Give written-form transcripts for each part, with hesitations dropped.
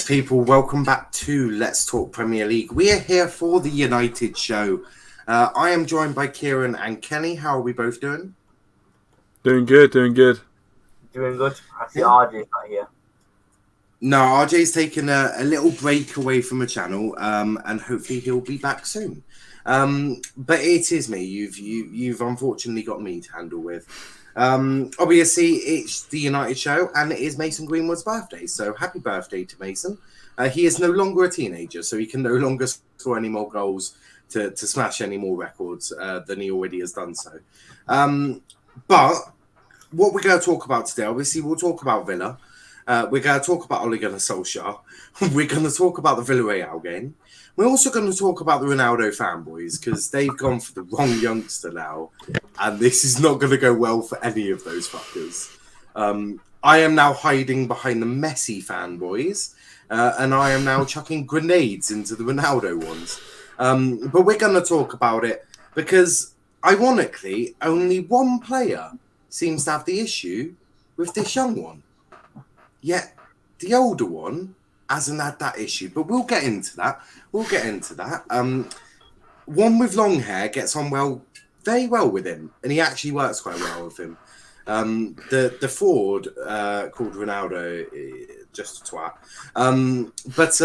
Yes, people, welcome back to Let's Talk Premier League. We are here for the United show. I am joined by Ciaran and Kenny. How are we both doing? Doing good. Doing good. I see RJ's not here. No, RJ's taken a little break away from the channel, and hopefully he'll be back soon. But it is me. You've unfortunately got me to handle with. Obviously, it's the United show, and it is Mason Greenwood's birthday. So happy birthday to Mason. He is no longer a teenager, so he can no longer score any more goals to smash any more records than he already has done so. But what we're going to talk about today, obviously, we'll talk about Villa. We're going to talk about Ole Gunnar Solskjaer. We're going to talk about the Villarreal game. We're also going to talk about the Ronaldo fanboys because they've gone for the wrong youngster now, and this is not going to go well for any of those fuckers. I am now hiding behind the Messi fanboys, and I am now chucking grenades into the Ronaldo ones. But we're going to talk about it because, ironically, only one player seems to have the issue with this young one. Yet the older one hasn't had that issue, but we'll get into that. One with long hair gets on very well with him, and he actually works quite well with him. The forward called Ronaldo, just a twat. But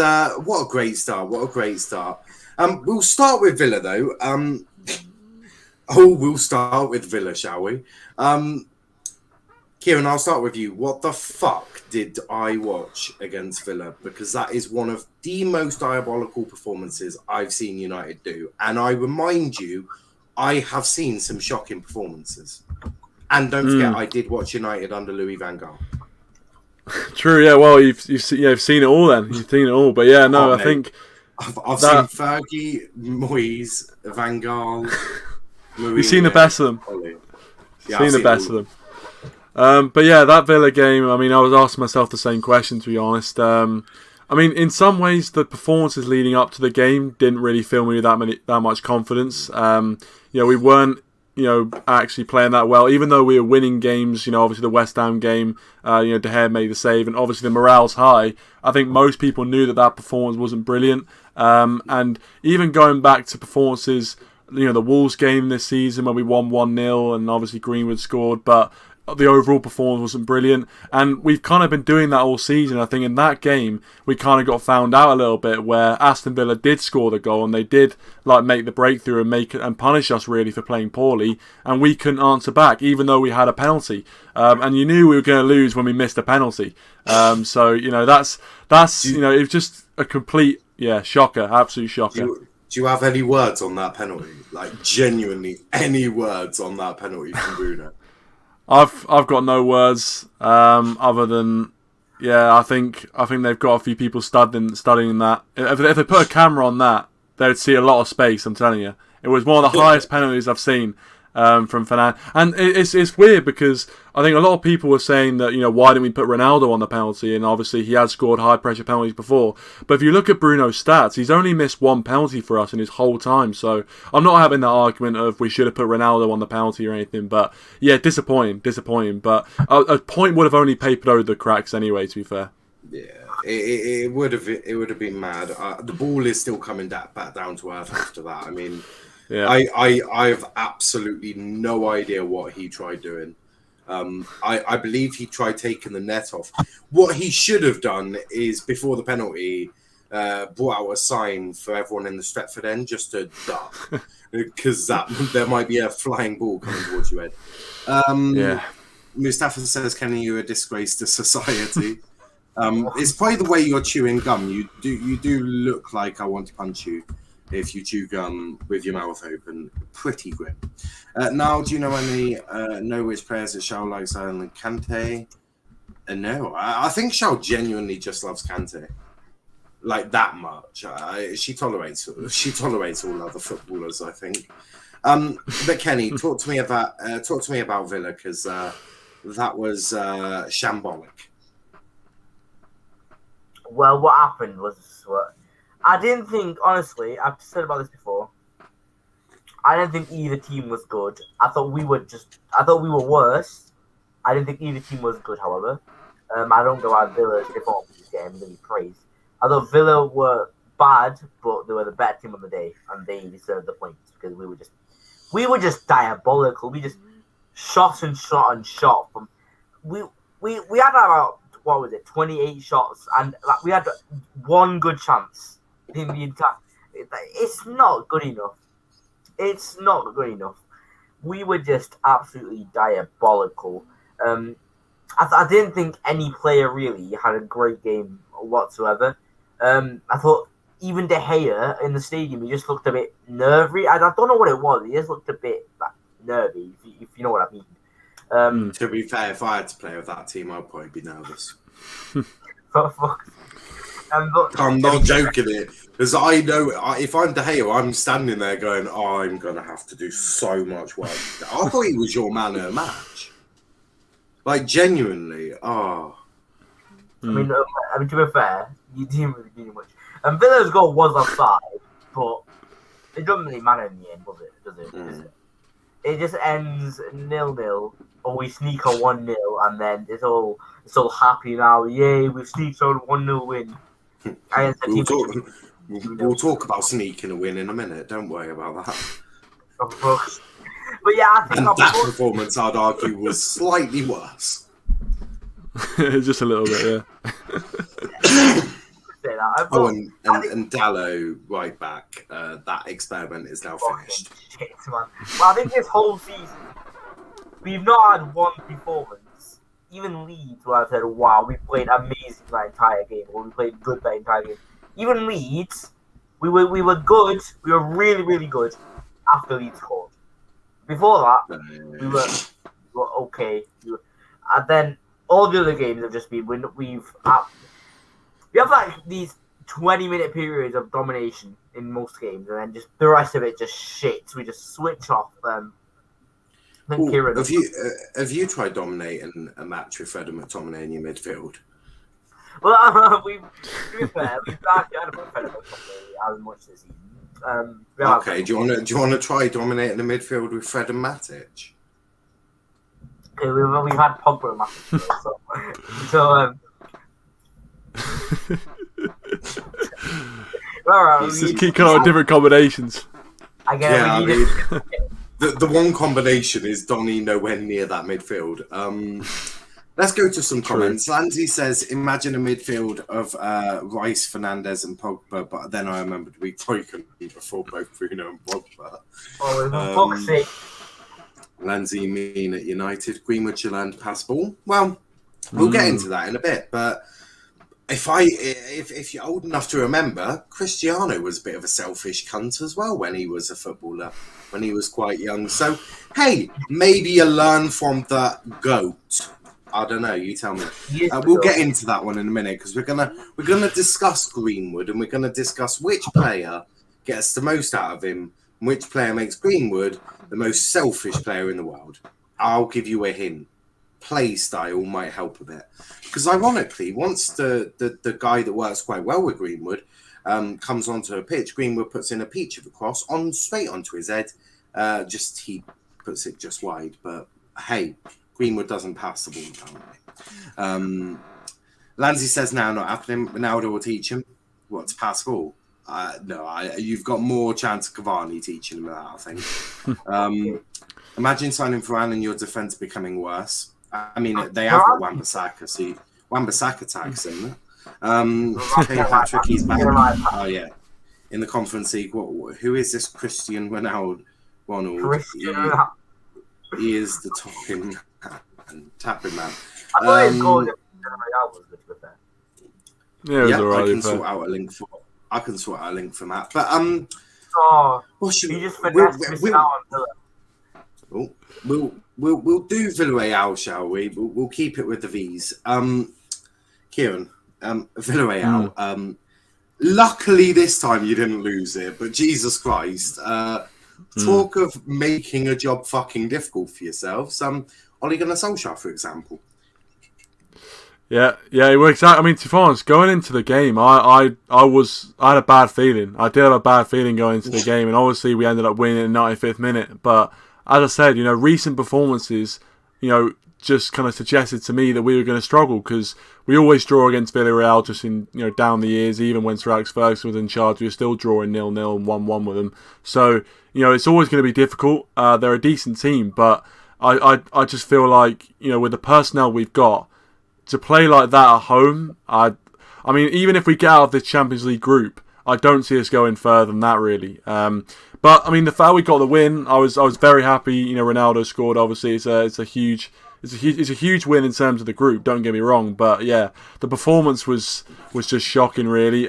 what a great start! We'll start with Villa though. We'll start with Villa, shall we? Ciaran, I'll start with you. What the fuck did I watch against Villa? Because that is one of the most diabolical performances I've seen United do. And I remind you, I have seen some shocking performances. And don't forget, I did watch United under Louis van Gaal. True, yeah. Well, you've seen it all then. You've seen it all. But yeah, no, I think... I've seen Fergie, Moyes, Van Gaal... You've seen the best of them. Yeah, seen the best of them. But yeah, that Villa game, I mean, I was asking myself the same question, to be honest. I mean, in some ways, the performances leading up to the game didn't really fill me with that much confidence. We weren't, actually playing that well, even though we were winning games. Obviously the West Ham game, De Gea made the save, and obviously the morale's high. I think most people knew that performance wasn't brilliant. And even going back to performances, the Wolves game this season when we won 1-0, and obviously Greenwood scored, but the overall performance wasn't brilliant, and we've kind of been doing that all season. I think in that game we kind of got found out a little bit, where Aston Villa did score the goal and they did make the breakthrough and punish us really for playing poorly, and we couldn't answer back even though we had a penalty, and you knew we were going to lose when we missed a penalty. So that's it was just a complete shocker, absolute shocker. Do you have any words on that penalty? Like genuinely any words on that penalty from Bruno? I've got no words other than I think they've got a few people studying that. If they put a camera on that, they'd see a lot of space. I'm telling you, it was one of the highest penalties I've seen from Fernand. And it's weird because I think a lot of people were saying that why didn't we put Ronaldo on the penalty? And obviously he had scored high pressure penalties before. But if you look at Bruno's stats, he's only missed one penalty for us in his whole time. So I'm not having that argument of we should have put Ronaldo on the penalty or anything. But yeah, disappointing. But a point would have only papered over the cracks anyway, to be fair. Yeah, it would have been mad. The ball is still coming back down to earth after that. I mean, yeah. I have absolutely no idea what he tried doing. I believe he tried taking the net off. What he should have done is, before the penalty, brought out a sign for everyone in the Stretford end just to duck, because there might be a flying ball coming towards your head. Mustafa says, "Kenny, you're a disgrace to society." It's probably the way you're chewing gum. You do look like I want to punch you if you chew gum with your mouth open. Pretty grim. Now, do you know which players that Shao likes other than Kante? No, I think Shao genuinely just loves Kante, like that much. She tolerates all other footballers, I think. But Kenny, talk to me about Villa, because that was shambolic. Well, what happened was I didn't think, honestly, I've said about this before, I didn't think either team was good. I thought we were worse. I didn't think either team was good, however. I don't go out Villa's performance this game, really praise. I thought Villa were bad, but they were the better team on the day, and they deserved the points because we were just diabolical. We just shot and shot and shot from we had about, what was it, 28 shots, and like, we had one good chance in the entire. It's not good enough. It's not good enough. We were just absolutely diabolical. I didn't think any player really had a great game whatsoever. I thought even De Gea in the stadium, he just looked a bit nervy. I don't know what it was. He just looked a bit like nervy, if you know what I mean. To be fair, if I had to play with that team, I'd probably be nervous. I'm not joking it, because I know if I'm De Gea, I'm standing there going, I'm going to have to do so much work. I thought he was your man of the match. Like, genuinely. Oh. I mean, to be fair, you didn't really do much. And Villa's goal was offside, but it doesn't really matter in the end, does it? It just ends 0-0, or we sneak a 1-0, and then it's all happy now. Yay, we've sneaked on a 1-0 win. We'll talk about sneaking a win in a minute. Don't worry about that. But yeah, I think that performance, I'd argue, was slightly worse. Just a little bit, yeah. And Dallo right back. That experiment is now finished. Shit, man. Well, I think this whole season we've not had one performance. Even Leeds, where I said, "Wow, we played amazing that entire game," or "We played good that entire game." Even Leeds, we were good. We were really, really good after Leeds scored. Before that, we were okay. And then all the other games have just been we have like these 20-minute periods of domination in most games, and then just the rest of it just shit. We just switch off. Ciaran, have you tried dominating a match with Fred and McTominay in your midfield? Well, to be fair, we've actually had about Fred and McTominay as much this season. Okay, do you want to try dominating the midfield with Fred and Matic? Okay, we've had Pogba and Matic, Just keep coming out different combinations. The one combination is Donny nowhere near that midfield. Let's go to some comments. Lanzi says, imagine a midfield of Rice, Fernandes and Pogba, but then I remembered we broken before both Bruno and Pogba. Oh, for fuck's sake. Lanzi, you mean at United? Greenwood should learn to pass ball? Well, we'll get into that in a bit, but if you're old enough to remember, Cristiano was a bit of a selfish cunt as well when he was a footballer, when he was quite young. So, hey, maybe you learn from the GOAT. I don't know. You tell me. We'll get into that one in a minute because we're gonna discuss Greenwood and we're gonna discuss which player gets the most out of him, and which player makes Greenwood the most selfish player in the world. I'll give you a hint. Play style might help a bit because ironically, once the guy that works quite well with Greenwood comes onto a pitch, Greenwood puts in a peach of a cross straight onto his head. He puts it just wide, but hey. Greenwood doesn't pass the ball, apparently. Lanzi says now not happening. Ronaldo will teach him what to pass ball. You've got more chance of Cavani teaching him that, I think. Imagine signing Ciaran and your defence becoming worse. I mean, they have got Wan-Bissaka, so Wan-Bissaka tags him. Patrick, he's back. Oh, yeah. In the Conference League, who is this Cristiano Ronaldo? He is the tapping man. I thought his goal against Real was good with that. Yeah, it was alright. I can sort out a link for that. But he just missing out on Villa. We'll do Villarreal, shall we? We'll keep it with the V's. Ciaran, Villarreal. Luckily this time you didn't lose it, but Jesus Christ. Talk of making a job fucking difficult for yourselves. Ole Gunnar Solskjaer, for example. Yeah, it works out. I mean, to be honest, going into the game, I had a bad feeling. I did have a bad feeling going into the game, and obviously we ended up winning in the 95th minute. But as I said, recent performances, just kind of suggested to me that we were going to struggle, because we always draw against Villarreal just in, down the years. Even when Sir Alex Ferguson was in charge, we were still drawing 0-0 and 1-1 with them. So, it's always going to be difficult. They're a decent team, but I just feel like, with the personnel we've got, to play like that at home, I mean, even if we get out of this Champions League group, I don't see us going further than that, really. But I mean, the fact we got the win, I was very happy. Ronaldo scored. Obviously, it's a huge win in terms of the group. Don't get me wrong, but yeah, the performance was just shocking, really.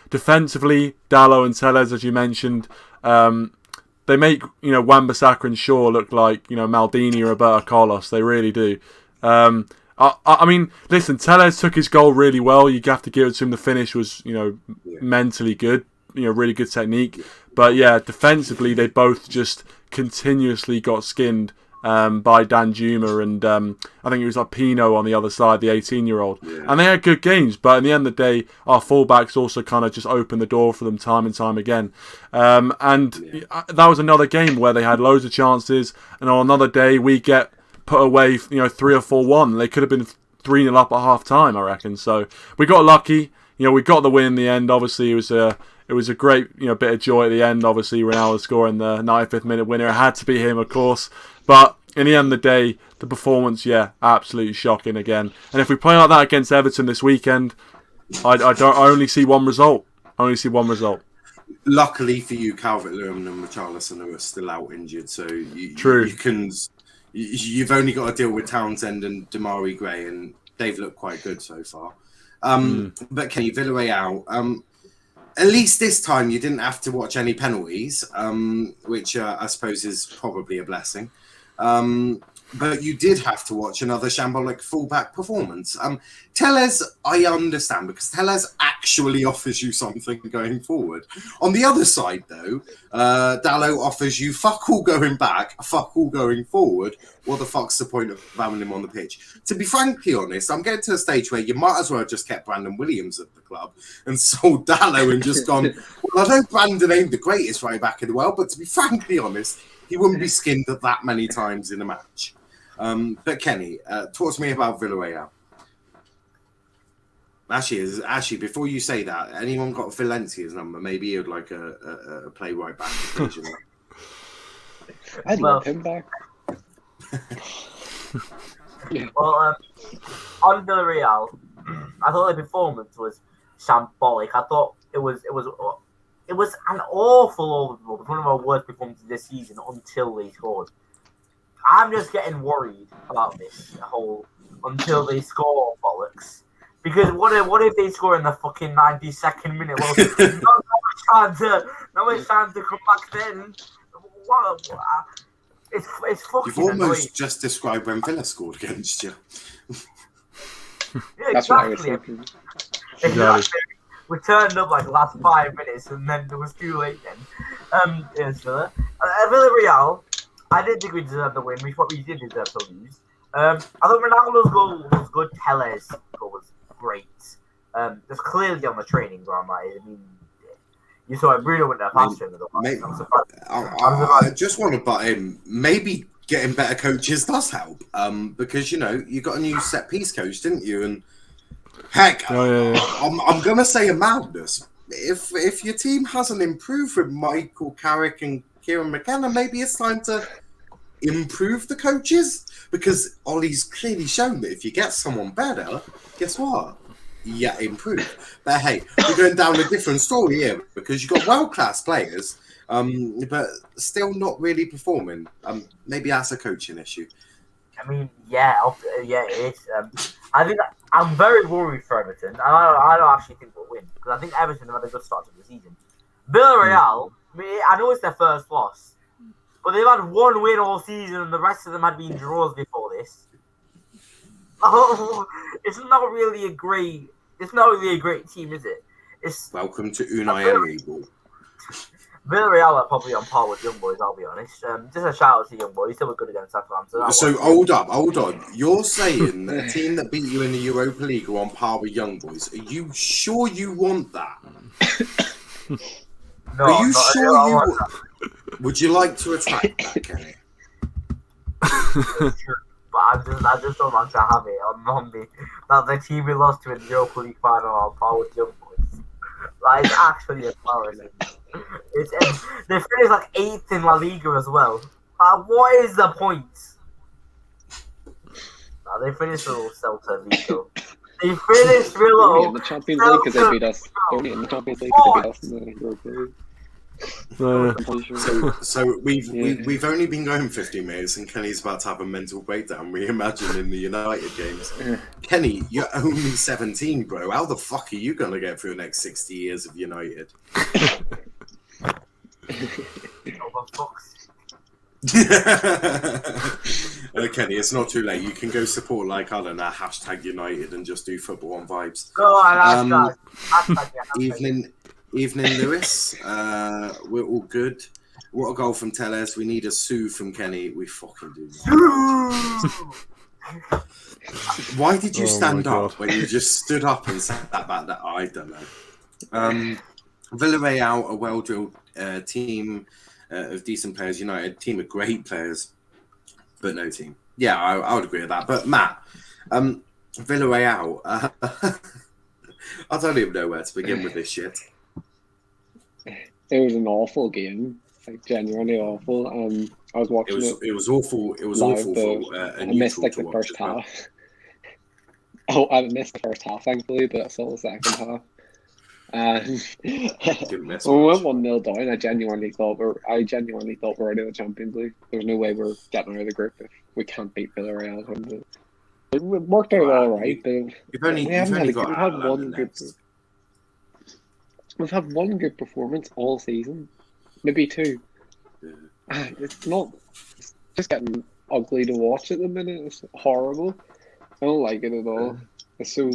Defensively, Dalot and Tellez, as you mentioned, they make Wan-Bissaka and Shaw look like Maldini or Roberto Carlos. They really do. I mean, listen, Tellez took his goal really well. You have to give it to him. The finish was mentally good. Really good technique. But yeah, defensively, they both just continuously got skinned by Danjuma and I think it was like Pino on the other side, the 18-year-old. Yeah. And they had good games, but in the end of the day, our fullbacks also kind of just opened the door for them time and time again. That was another game where they had loads of chances, and on another day, we get put away 3 or 4-1. They could have been 3-0 up at half time, I reckon. So we got lucky. We got the win in the end. Obviously, it was a great bit of joy at the end. Obviously, Ronaldo scoring the 95th minute winner. It had to be him, of course. But in the end of the day, the performance, absolutely shocking again. And if we play like that against Everton this weekend, I only see one result. Luckily for you, Calvert-Lewin and Richarlison are still out injured, so True. You've only got to deal with Townsend and Damari Gray, and they've looked quite good so far. But Kenny, Villarreal, at least this time you didn't have to watch any penalties, which I suppose is probably a blessing. But you did have to watch another shambolic fullback performance. Tellez, I understand, because Tellez actually offers you something going forward. On the other side, though, Dalot offers you fuck all going back, fuck all going forward. What the fuck's the point of having him on the pitch? To be frankly honest, I'm getting to a stage where you might as well have just kept Brandon Williams at the club and sold Dalot and just gone, well, I know Brandon ain't the greatest right back in the world, but to be frankly honest, he wouldn't be skinned that many times in a match. But Kenny, talk to me about Villarreal. Actually, before you say that, anyone got Valencia's number? Maybe he'd like a play right back occasionally. I'd love him back. Well, on Villarreal, I thought the performance was shambolic. I thought it was an awful overall. It was one of our worst performances this season until they scored. I'm just getting worried about this whole until they score bollocks. Because what if they score in the fucking 92nd minute? Well, no much time to come back then. It's fucking You've almost annoying. just described when Villa scored against you. Yeah, That's what I was exactly. thinking. Exactly. We turned up like last 5 minutes, and then it was too late. Then, yes, Villa. Villarreal. I didn't think we deserved the win. We probably did deserve to lose. I thought Ronaldo's goal was good. Tellez's goal was great. It's clearly on the training ground. I mean, you saw Bruno went there faster than the I just want to butt in. Maybe getting better coaches does help. Because you got a new set piece coach, didn't you? And heck, I'm gonna say a madness. If your team hasn't improved with Michael Carrick and Kieran McKenna, maybe it's time to improve the coaches, because Ollie's clearly shown that if you get someone better, guess what? Yeah, improve. But hey, we're going down a different story here, because you've got world-class players, but still not really performing. Maybe that's a coaching issue. I mean, it is. I think I'm very worried for Everton, and I don't actually think we'll win, because I think Everton have had a good start to the season. Villarreal, I know it's their first loss, but they've had one win all season, and the rest of them had been draws before this. Oh, it's not really a great team, is it? Welcome to Unai Emery. Villarreal are probably on par with Young Boys, I'll be honest. Just a shout out to Young Boys. They were good against Atalanta. So hold on. You're saying that a team that beat you in the Europa League are on par with Young Boys. Are you sure you want that? No, are you sure you would? Would you like to attack that, Kenny? but I just don't want to have it on me. That the team we lost to in the Europa League final are powered young boys. Like, it's actually embarrassing. They finished like 8th in La Liga as well. What is the point? They finished with Celta Vigo. They finished Only below. in the Champions League because they beat us. Only in the Champions League because they beat us in the Europa League. I'm pretty sure. So we've only been going 15 minutes, and Kenny's about to have a mental breakdown. We imagine in the United games. Kenny, you're only 17, bro. How the fuck are you gonna get through the next 60 years of United? Kenny, it's not too late. You can go support, like, I don't know, hashtag United and just do football on vibes. Go on, hashtag. Evening, Lewis. We're all good. What a goal from Tellez. We need a sue from Kenny. We fucking do. Why did you stand up when you just stood up and said that back? That I don't know. Villarreal, a well-drilled team of decent players. United, team of great players, but no team. Yeah, I would agree with that. But Matt, Villarreal. I don't even know where to begin with this shit. It was an awful game, like genuinely awful. I was watching it. It was awful. It was live, awful for I missed like the first half. Oh, I missed the first half, thankfully, but I saw the second half. We went 1-0 down. I genuinely thought we're out of the Champions League. There's no way we're getting out of the group if we can't beat Villarreal. It worked out all right, but we've had one good performance all season, maybe two. It's just getting ugly to watch at the minute. It's horrible. I don't like it at all. It's so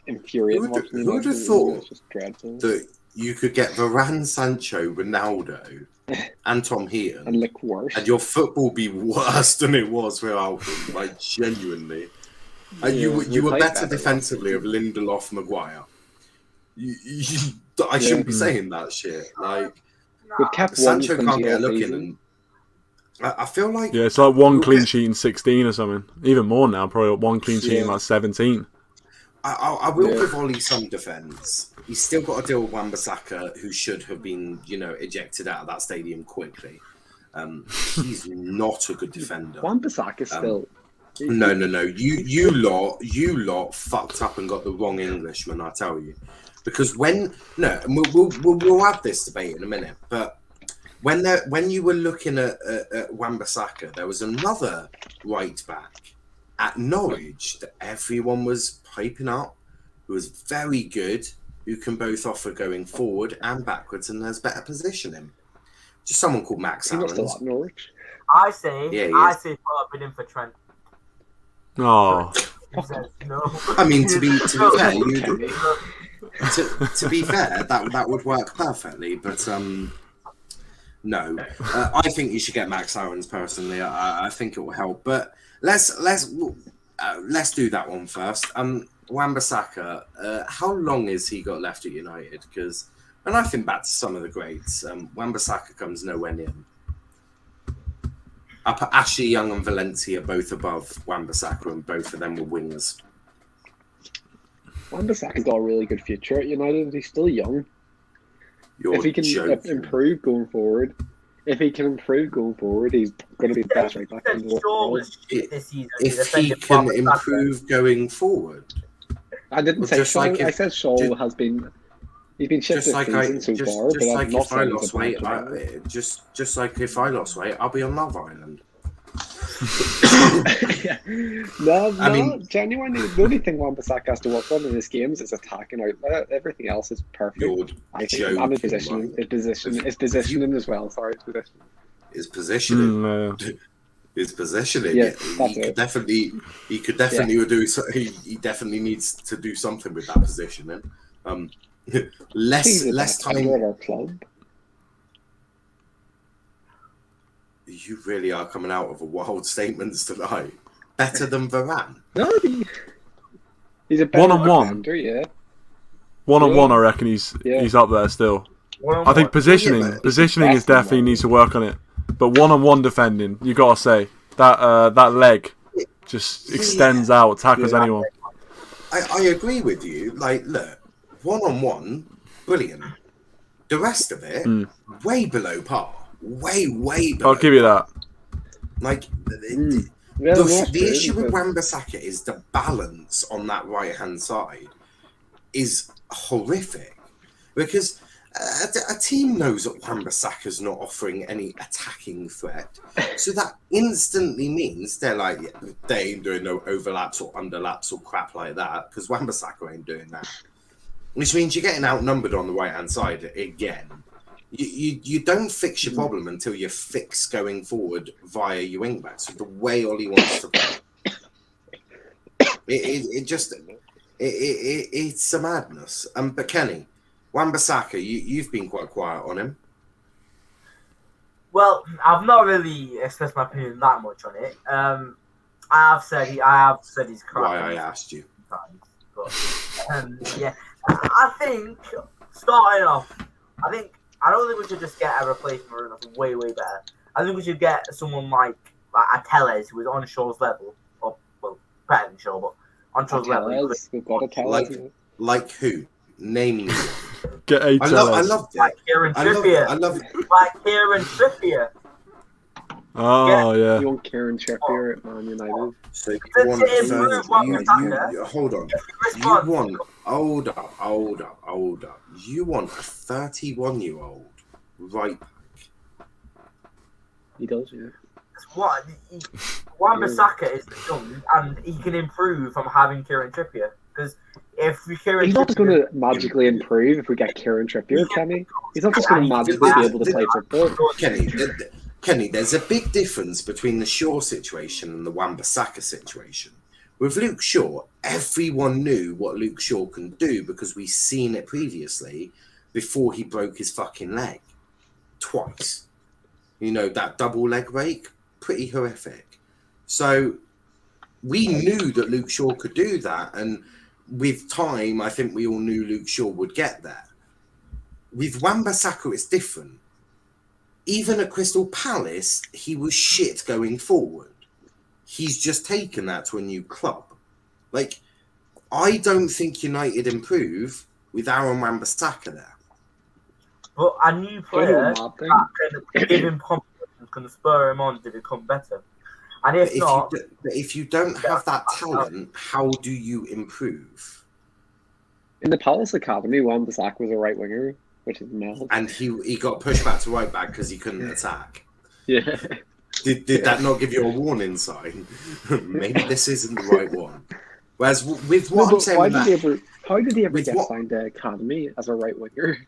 infuriating watching it. Who would have thought it's just dreadful that you could get Varane, Sancho, Ronaldo, and Tom Heaton and look worse, and your football be worse than it was without them? Like, genuinely, you were better defensively with Lindelof, Maguire. I shouldn't be saying that shit. Like, we've kept Sancho one can't get a look season. in. And I feel like it's like one clean sheet in 16 or something. Even more now, probably one clean sheet in like 17. I will give Ollie some defence. He's still got to deal with Wan-Bissaka, who should have been, ejected out of that stadium quickly. He's not a good defender. Wan-Bissaka still. No. You lot fucked up and got the wrong Englishman. I tell you, because we'll have this debate in a minute. But when you were looking at Wan-Bissaka, there was another right back at Norwich that everyone was hyping up, who was very good, who can both offer going forward and backwards, and has better positioning. Just someone called Max He's not Allen. still at Norwich. I say put a bid in for Trent. Oh, No. I mean, to be fair, that would work perfectly. But no, I think you should get Max Aaron's personally. I think it will help. But let's do that one first. Wan-Bissaka, how long has he got left at United? Because when I think back to some of the greats, Wan-Bissaka comes nowhere near them. I put Ashley Young and Valencia both above Wan-Bissaka, and both of them were wingers. Wan-Bissaka's got a really good future at United. He's still young. If he can improve going forward, he's going to be the best right back in the world. If he can improve going forward. I didn't say Shaw. I said Shaw has been. He's been shit this season so far, but I'm not saying he's a bad player. Just like if I lost weight, I'll be on Love Island. I mean, genuinely, the only thing Wan-Bissaka has to work on in his games is attacking outlet. Everything else is perfect. I think. And his positioning as well. Sorry, his positioning. His positioning. Yeah, he could definitely do. He definitely needs to do something with that positioning. Less time at our club. You really are coming out of a wild statements tonight. Better than Varane. No, he's a better defender, yeah. One-on-one, I reckon he's up there still. I think positioning is definitely needs to work on it. But one-on-one defending, you gotta say that leg just extends out, tackles anyone. I agree with you. Like, look, 1-on-1, brilliant. The rest of it, way below par. Way below. I'll give you that. Like, the issue with Wan-Bissaka is the balance on that right-hand side is horrific. Because a team knows that Wan-Bissaka's not offering any attacking threat. So that instantly means they're like, they ain't doing no overlaps or underlaps or crap like that, because Wan-Bissaka ain't doing that. Which means you're getting outnumbered on the right-hand side again. You don't fix your problem until you fix going forward via your wing-backs. So the way Ollie wants to play. It's a madness. But Kenny, Wan-Bissaka, you've been quite quiet on him. Well, I've not really expressed my opinion that much on it. I have said he's crap. Why I asked you. But, yeah, I think starting off, I don't think we should just get a replacement for Bruno way better. I think we should get someone like a Tellez who is on Shaw's level, or well, better than Shaw, but on Shaw's level. We've got a Tellez. Like who? Name me. Get a Tellez. I loved it. Like Ciaran Trippier. I love it. Like Ciaran Trippier. Oh yeah. You want Ciaran Trippier at Man United? So you want hold on. Hold up. You want a 31-year-old right back? He does, yeah. What? Wan-Bissaka is young and he can improve from having Ciaran Trippier. Because if Ciaran he's not just going to magically improve if we get Ciaran Trippier, Kenny. He's not just going to magically be able to play football. Kenny, there's a big difference between the Shaw situation and the Wan-Bissaka situation. With Luke Shaw, everyone knew what Luke Shaw can do because we've seen it previously before he broke his fucking leg. Twice. You know, that double leg break, pretty horrific. So we knew that Luke Shaw could do that, and with time, I think we all knew Luke Shaw would get there. With Wan-Bissaka, it's different. Even at Crystal Palace, he was shit going forward. He's just taken that to a new club. Like, I don't think United improve with Aaron Wan-Bissaka there. But a new player that can give him confidence, can spur him on to become better. And if you don't have that talent, how do you improve? In the Palace Academy, Wan-Bissaka was a right winger, which is mad. And he got pushed back to right back because he couldn't attack. Yeah. Did that not give you a warning sign? Maybe this isn't the right one. Whereas with what I'm saying, how did he ever get signed to Academy as a right winger?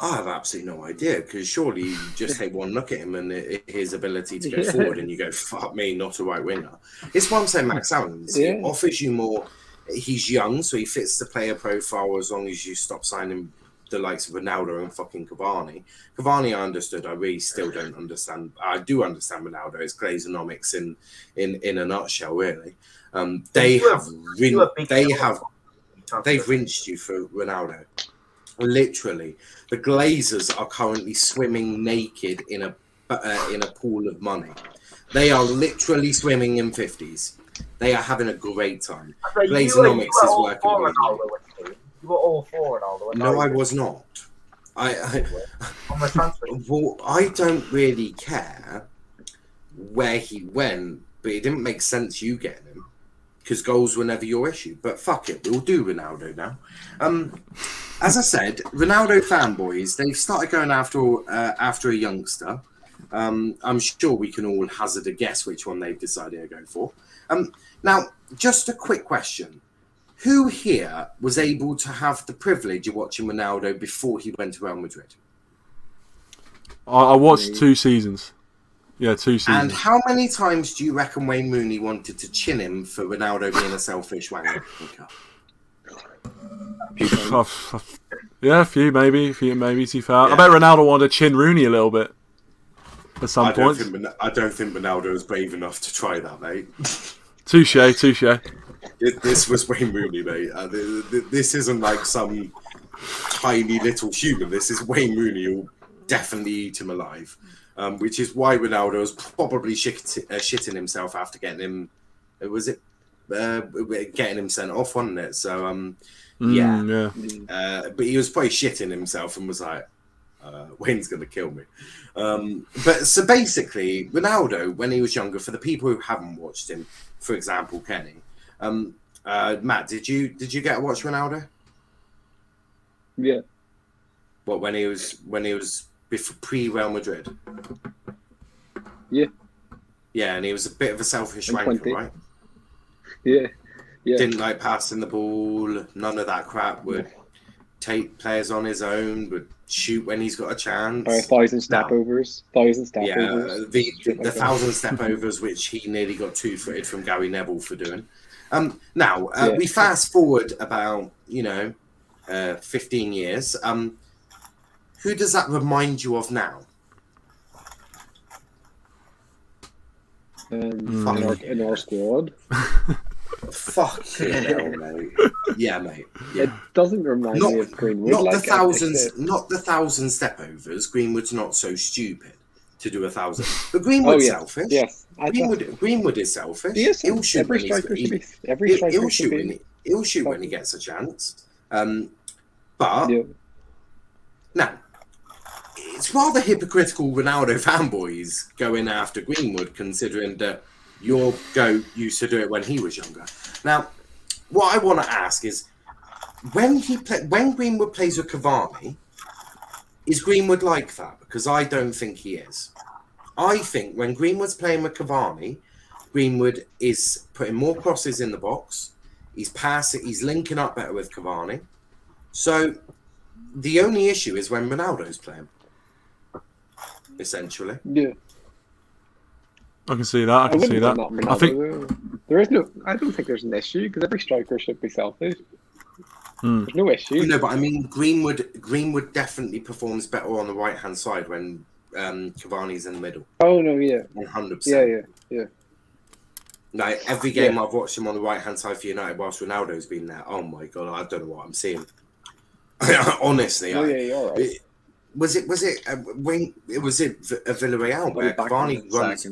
I have absolutely no idea, because surely you just take one look at him and his ability to go forward and you go, fuck me, not a right winger. It's what I'm saying, Max Allen's. He offers you more. He's young, so he fits the player profile as long as you stop signing the likes of Ronaldo and fucking Cavani. Cavani, I understood. I really still don't understand. I do understand Ronaldo. It's Glazonomics in a nutshell, really. They've rinsed you for Ronaldo. Literally, the Glazers are currently swimming naked in a pool of money. They are literally swimming in 50s. They are having a great time. Glazonomics is working with you. You were all for Ronaldo. No, I was not. I don't really care where he went, but it didn't make sense you getting him because goals were never your issue. But fuck it, we'll do Ronaldo now. As I said, Ronaldo fanboys, they've started going after a youngster. I'm sure we can all hazard a guess which one they've decided to go for. Now, just a quick question. Who here was able to have the privilege of watching Ronaldo before he went to Real Madrid? I watched 2 seasons. Yeah, 2 seasons. And how many times do you reckon Wayne Rooney wanted to chin him for Ronaldo being a selfish wanker? Yeah, a few maybe. To be fair. Yeah. I bet Ronaldo wanted to chin Rooney a little bit at some point. I don't think Ronaldo was brave enough to try that, mate. Touche. This was Wayne Rooney, mate. This isn't like some tiny little human. This is Wayne Rooney who'll definitely eat him alive. Which is why Ronaldo was probably shitting himself after getting him Was it getting him sent off, wasn't it? So but he was probably shitting himself and was like, Wayne's gonna kill me. But so basically, Ronaldo, when he was younger, for the people who haven't watched him, for example, Kenny, Matt, did you get to watch Ronaldo? Yeah. What, when he was pre Real Madrid? Yeah. Yeah, and he was a bit of a selfish wanker, right? Yeah. Didn't like passing the ball, none of that crap. Would take players on his own, would shoot when he's got a chance. 1,000 step overs. 1,000 step Yeah, overs. the 1,000 step overs, which he nearly got two-footed from Gary Neville for doing. Now, we fast forward about, 15 years. Who does that remind you of now? In our squad. Fucking hell, mate. Yeah, mate. Yeah. It doesn't remind me of Greenwood. Not the 1,000 step overs. Greenwood's not so stupid to do 1,000. But Greenwood's selfish. Yes. Greenwood is selfish. He'll shoot when he gets a chance. But now, it's rather hypocritical Ronaldo fanboys going after Greenwood, considering that your goat used to do it when he was younger. Now, what I want to ask is, when Greenwood plays with Cavani, is Greenwood like that? Because I don't think he is. I think when Greenwood's playing with Cavani, Greenwood is putting more crosses in the box. He's passing. He's linking up better with Cavani. So the only issue is when Ronaldo's playing, essentially. Yeah. I can see that. I think there is no. I don't think there's an issue because every striker should be selfish. There's no issue. No, but I mean, Greenwood definitely performs better on the right hand side when Cavani's in the middle. Oh no, yeah, 100%. Yeah. Like every game I've watched him on the right hand side for United whilst Ronaldo's been there. Oh my god, I don't know what I'm seeing. Honestly, you're all right. Was it when it was Villarreal where Cavani runs?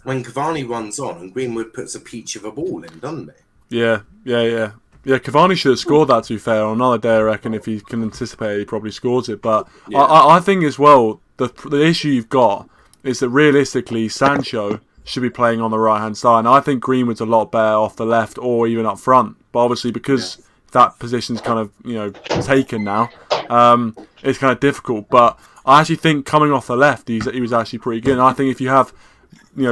When Cavani runs on and Greenwood puts a peach of a ball in, doesn't he? Yeah. Cavani should have scored that, to be fair. On another day, I reckon if he can anticipate it, he probably scores it. But I think as well, the issue you've got is that realistically, Sancho should be playing on the right-hand side. And I think Greenwood's a lot better off the left or even up front. But obviously, because that position's kind of, taken now, it's kind of difficult. But I actually think coming off the left, he was actually pretty good. And I think if you have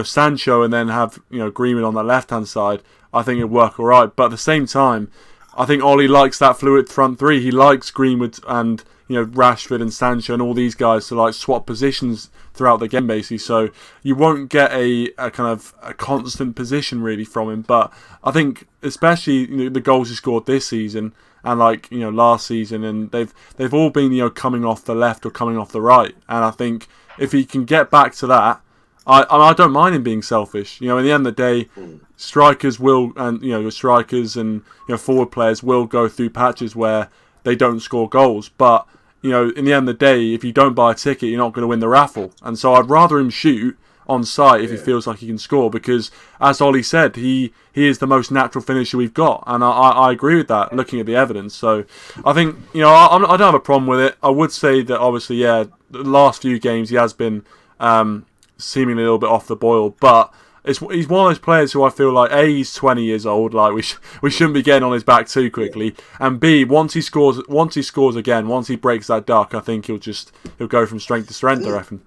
Sancho and then have Greenwood on the left hand side, I think it'd work all right. But at the same time, I think Ollie likes that fluid front three. He likes Greenwood and Rashford and Sancho and all these guys to like swap positions throughout the game, basically. So you won't get a kind of a constant position really from him. But I think especially the goals he scored this season and last season, and they've all been coming off the left or coming off the right. And I think if he can get back to that, I don't mind him being selfish. In the end of the day, strikers will, and strikers and forward players will go through patches where they don't score goals. But in the end of the day, if you don't buy a ticket, you're not going to win the raffle. And so I'd rather him shoot on sight if he feels like he can score, because as Ollie said, he is the most natural finisher we've got, and I agree with that. Looking at the evidence, so I think I don't have a problem with it. I would say that obviously, the last few games he has been seemingly a little bit off the boil, but he's one of those players who I feel like he's 20 years old. Like we shouldn't be getting on his back too quickly. And B, once he scores again, once he breaks that duck, I think he'll go from strength to strength. I reckon.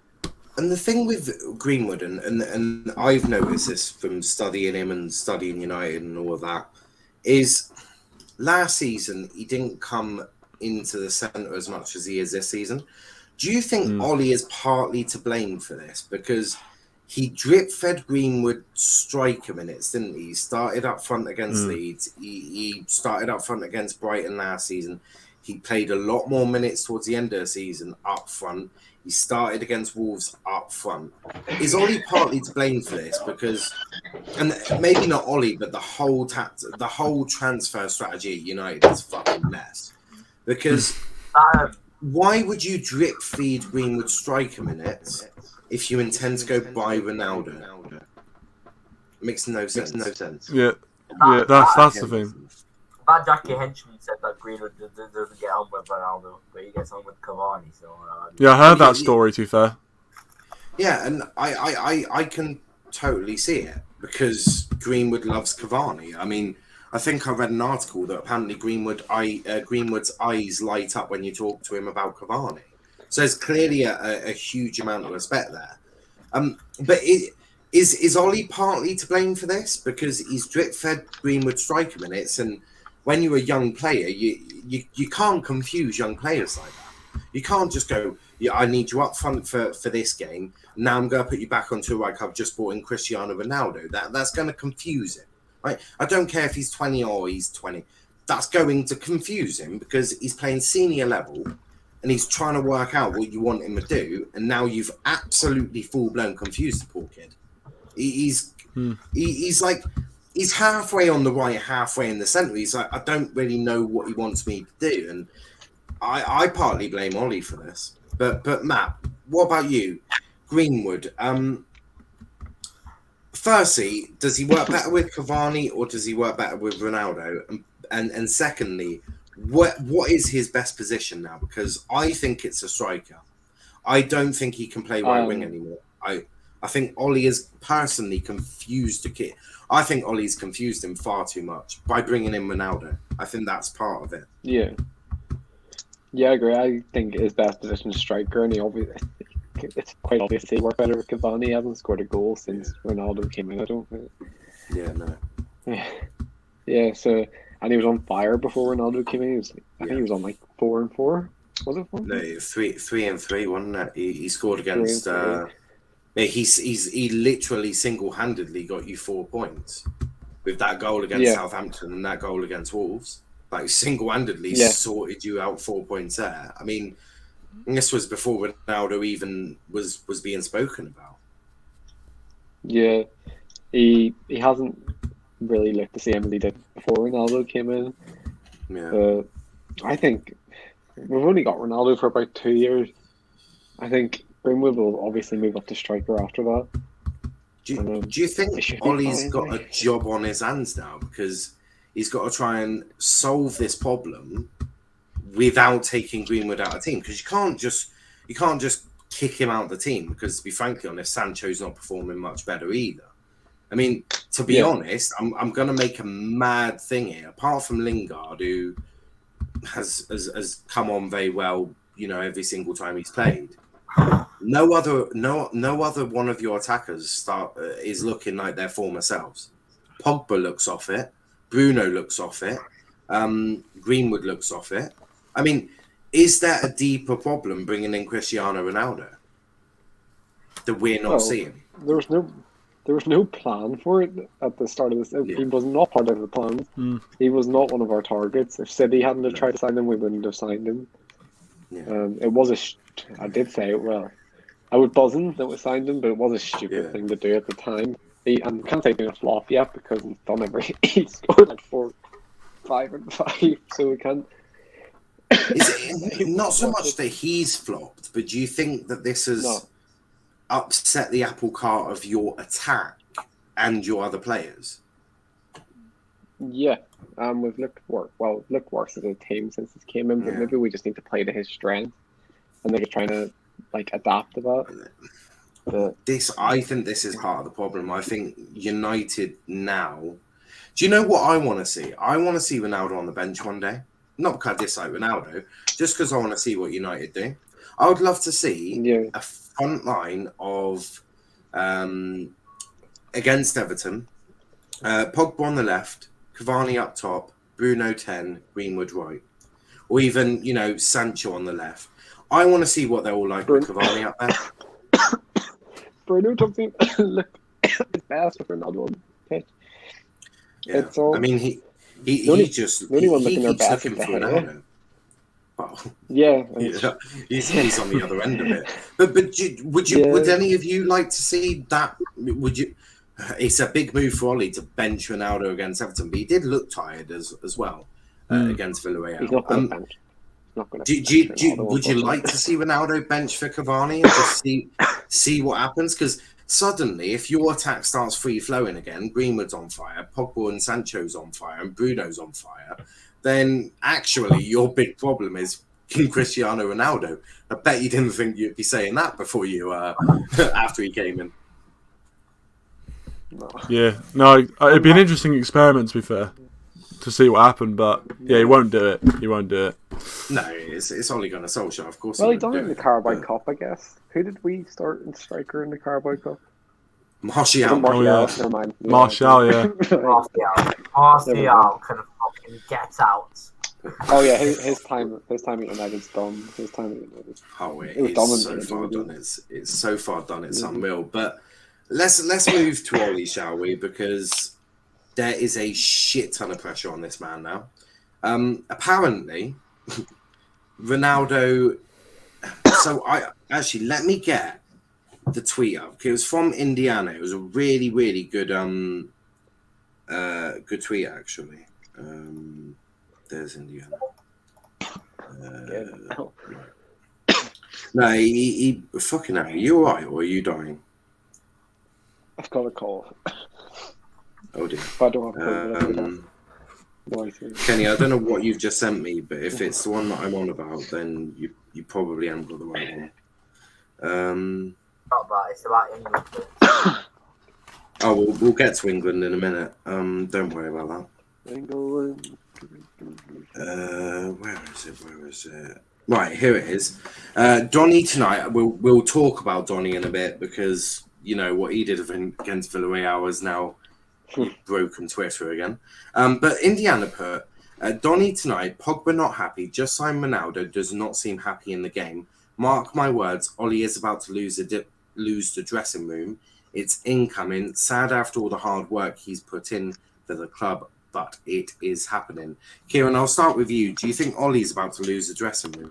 And the thing with Greenwood, and I've noticed this from studying him and studying United and all of that, is last season he didn't come into the centre as much as he is this season. Do you think Ollie is partly to blame for this? Because he drip-fed Greenwood striker minutes, didn't he? He started up front against Leeds. He started up front against Brighton last season. He played a lot more minutes towards the end of the season up front. He started against Wolves up front. Is Ollie partly to blame for this? Because, and maybe not Ollie, but the whole transfer strategy at United is a fucking mess. Because why would you drip feed Greenwood striker minutes if you intend to go buy Ronaldo? Makes no sense. Yeah, that's the thing. That Jackie Henchman said that Greenwood doesn't get on with Ronaldo, but he gets on with Cavani. So yeah, I heard that story. To be fair. Yeah, and I can totally see it because Greenwood loves Cavani. I mean, I think I read an article that apparently Greenwood's eyes light up when you talk to him about Cavani. So there's clearly a huge amount of respect there. But is Ollie partly to blame for this? Because he's drip-fed Greenwood striker minutes, and when you're a young player, you can't confuse young players like that. You can't just go, yeah, I need you up front for this game. Now I'm going to put you back onto like I've just brought in Cristiano Ronaldo. That's going to confuse him. Right? I don't care if he's 20 or he's 20. That's going to confuse him because he's playing senior level and he's trying to work out what you want him to do. And now you've absolutely full-blown confused the poor kid. He's like, he's halfway on the right, halfway in the centre. He's like, I don't really know what he wants me to do. And I partly blame Ollie for this. But Matt, what about you? Greenwood. Firstly, does he work better with Cavani or does he work better with Ronaldo? And secondly, what is his best position now? Because I think it's a striker. I don't think he can play right wing anymore. I think Ollie has personally confused the kid. I think Ollie's confused him far too much by bringing in Ronaldo. I think that's part of it. Yeah. Yeah, I agree. I think his best position is striker, and it's quite obvious he worked better with Cavani. He hasn't scored a goal since Ronaldo came in, I don't think. Yeah, no. Yeah, so, and he was on fire before Ronaldo came in. I think he was on like 4 and 4. Was it 4? No, 3 and 3, wasn't it? He scored against. He literally single-handedly got you 4 points with that goal against Southampton and that goal against Wolves. Like single-handedly sorted you out 4 points there. I mean, this was before Ronaldo even was being spoken about. Yeah, he hasn't really looked the same as he did before Ronaldo came in. Yeah, I think we've only got Ronaldo for about 2 years. I think Greenwood will obviously move up to striker after that. Do you think Ollie's got a job on his hands now because he's got to try and solve this problem without taking Greenwood out of the team? Because you can't just kick him out of the team because, to be frankly honest, Sancho's not performing much better either. I mean, to be honest, I'm going to make a mad thing here. Apart from Lingard, who has come on very well, you know, every single time he's played. No other one of your attackers is looking like their former selves. Pogba looks off it. Bruno looks off it. Greenwood looks off it. I mean, is there a deeper problem bringing in Cristiano Ronaldo that we're not seeing? There was no plan for it at the start of this. He was not part of the plan. He was not one of our targets. If City hadn't tried to sign him, we wouldn't have signed him. Yeah. It was I did say it well. I was buzzing that we signed him, but it was a stupid thing to do at the time. And can't say it's a flop yet because he's done he scored like 4, 5 and 5, so we can't. Is it not so much that he's flopped, but do you think that this has upset the apple cart of your attack and your other players? Yeah, we've looked worse as a team since this came in, but maybe we just need to play to his strength, and they're just trying to like adapt to that. I think this is part of the problem. I think United now. Do you know what I want to see? I want to see Ronaldo on the bench one day. Not because I dislike Ronaldo, just because I want to see what United do. I would love to see a front line of against Everton, Pogba on the left, Cavani up top, Bruno 10, Greenwood right, or even Sancho on the left. I want to see what they're all like with Cavani up there. Bruno doesn't look his best with Ronaldo on the pitch. Yeah, I mean he keeps looking for Ronaldo. Oh. Yeah, he's on the other end of it. But would any of you like to see that? Would you? It's a big move for Ollie to bench Ronaldo against Everton, but he did look tired as well against Villarreal. He's not going to bench. Would you like to see Ronaldo bench for Cavani and just see what happens? Because suddenly, if your attack starts free-flowing again, Greenwood's on fire, Pogba and Sancho's on fire, and Bruno's on fire, then actually your big problem is Cristiano Ronaldo. I bet you didn't think you'd be saying that before you, after he came in. Yeah, no, it'd be an interesting experiment, to be fair, to see what happened, but yeah, he won't do it. He won't do it. No, it's only going to Solskjaer, of course. Well, he done it in the Carabao Cup, I guess. Who did we start in striker in the Carabao Cup? Martial. Never mind. Martial, yeah. Martial can fucking get out. Oh yeah, his time at United's done. His time at United. Oh, it is so far done. It's so far done. It's unreal. But let's move to Ollie, shall we? Because there is a shit ton of pressure on this man now. Apparently, Ronaldo. So let me get the tweet up. It was from Indiana. It was a really, really good good tweet actually. There's Indiana. No, he fucking hell. Are you alright or are you dying? I've got a call. Oh dear. But I don't have Kenny, I don't know what you've just sent me, but if it's the one that I'm on about, then you probably haven't got the right one. Not that, it's about England. Oh, we'll get to England in a minute. Don't worry about that. England. Where is it? Right, here it is. Donny tonight. We'll talk about Donny in a bit because you know what he did against Villarreal is now broken Twitter again. But Indiana put Donny tonight. Pogba not happy. Just signed Ronaldo. Does not seem happy in the game. Mark my words. Ollie is about to lose the dressing room. It's incoming. Sad after all the hard work he's put in for the club. But it is happening. Ciaran, I'll start with you. Do you think Ollie's about to lose the dressing room?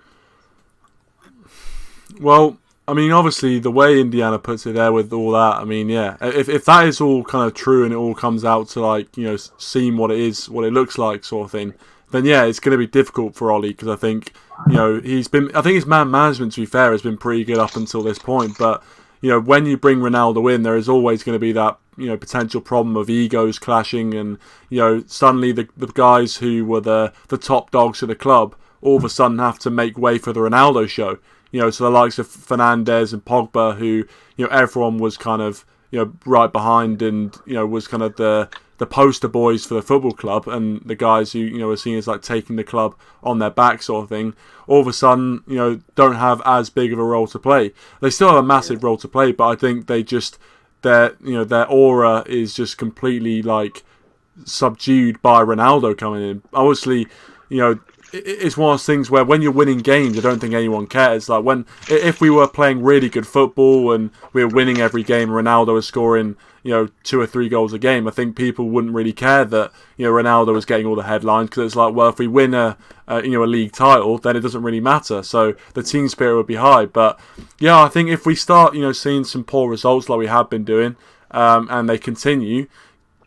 Well, I mean, obviously, the way Indiana puts it there with all that, I mean, yeah. If that is all kind of true and it all comes out to, like, you know, seem what it is, what it looks like sort of thing, then, yeah, it's going to be difficult for Ollie because I think, you know, I think his man management, to be fair, has been pretty good up until this point. But, you know, when you bring Ronaldo in, there is always going to be that, you know, potential problem of egos clashing and, you know, suddenly the guys who were the top dogs of the club all of a sudden have to make way for the Ronaldo show. You know, so the likes of Fernandes and Pogba, who, you know, everyone was kind of, you know, right behind and, you know, was kind of the poster boys for the football club and the guys who, you know, are seen as like taking the club on their back sort of thing, all of a sudden, you know, don't have as big of a role to play. They still have a massive role to play, but I think they just, their aura is just completely like subdued by Ronaldo coming in. Obviously, you know, it's one of those things where when you're winning games, I don't think anyone cares. Like if we were playing really good football and we were winning every game, Ronaldo was scoring, you know, 2 or 3 goals a game, I think people wouldn't really care that, you know, Ronaldo was getting all the headlines because it's like, well, if we win a league title, then it doesn't really matter. So the team spirit would be high. But yeah, I think if we start, you know, seeing some poor results like we have been doing, and they continue,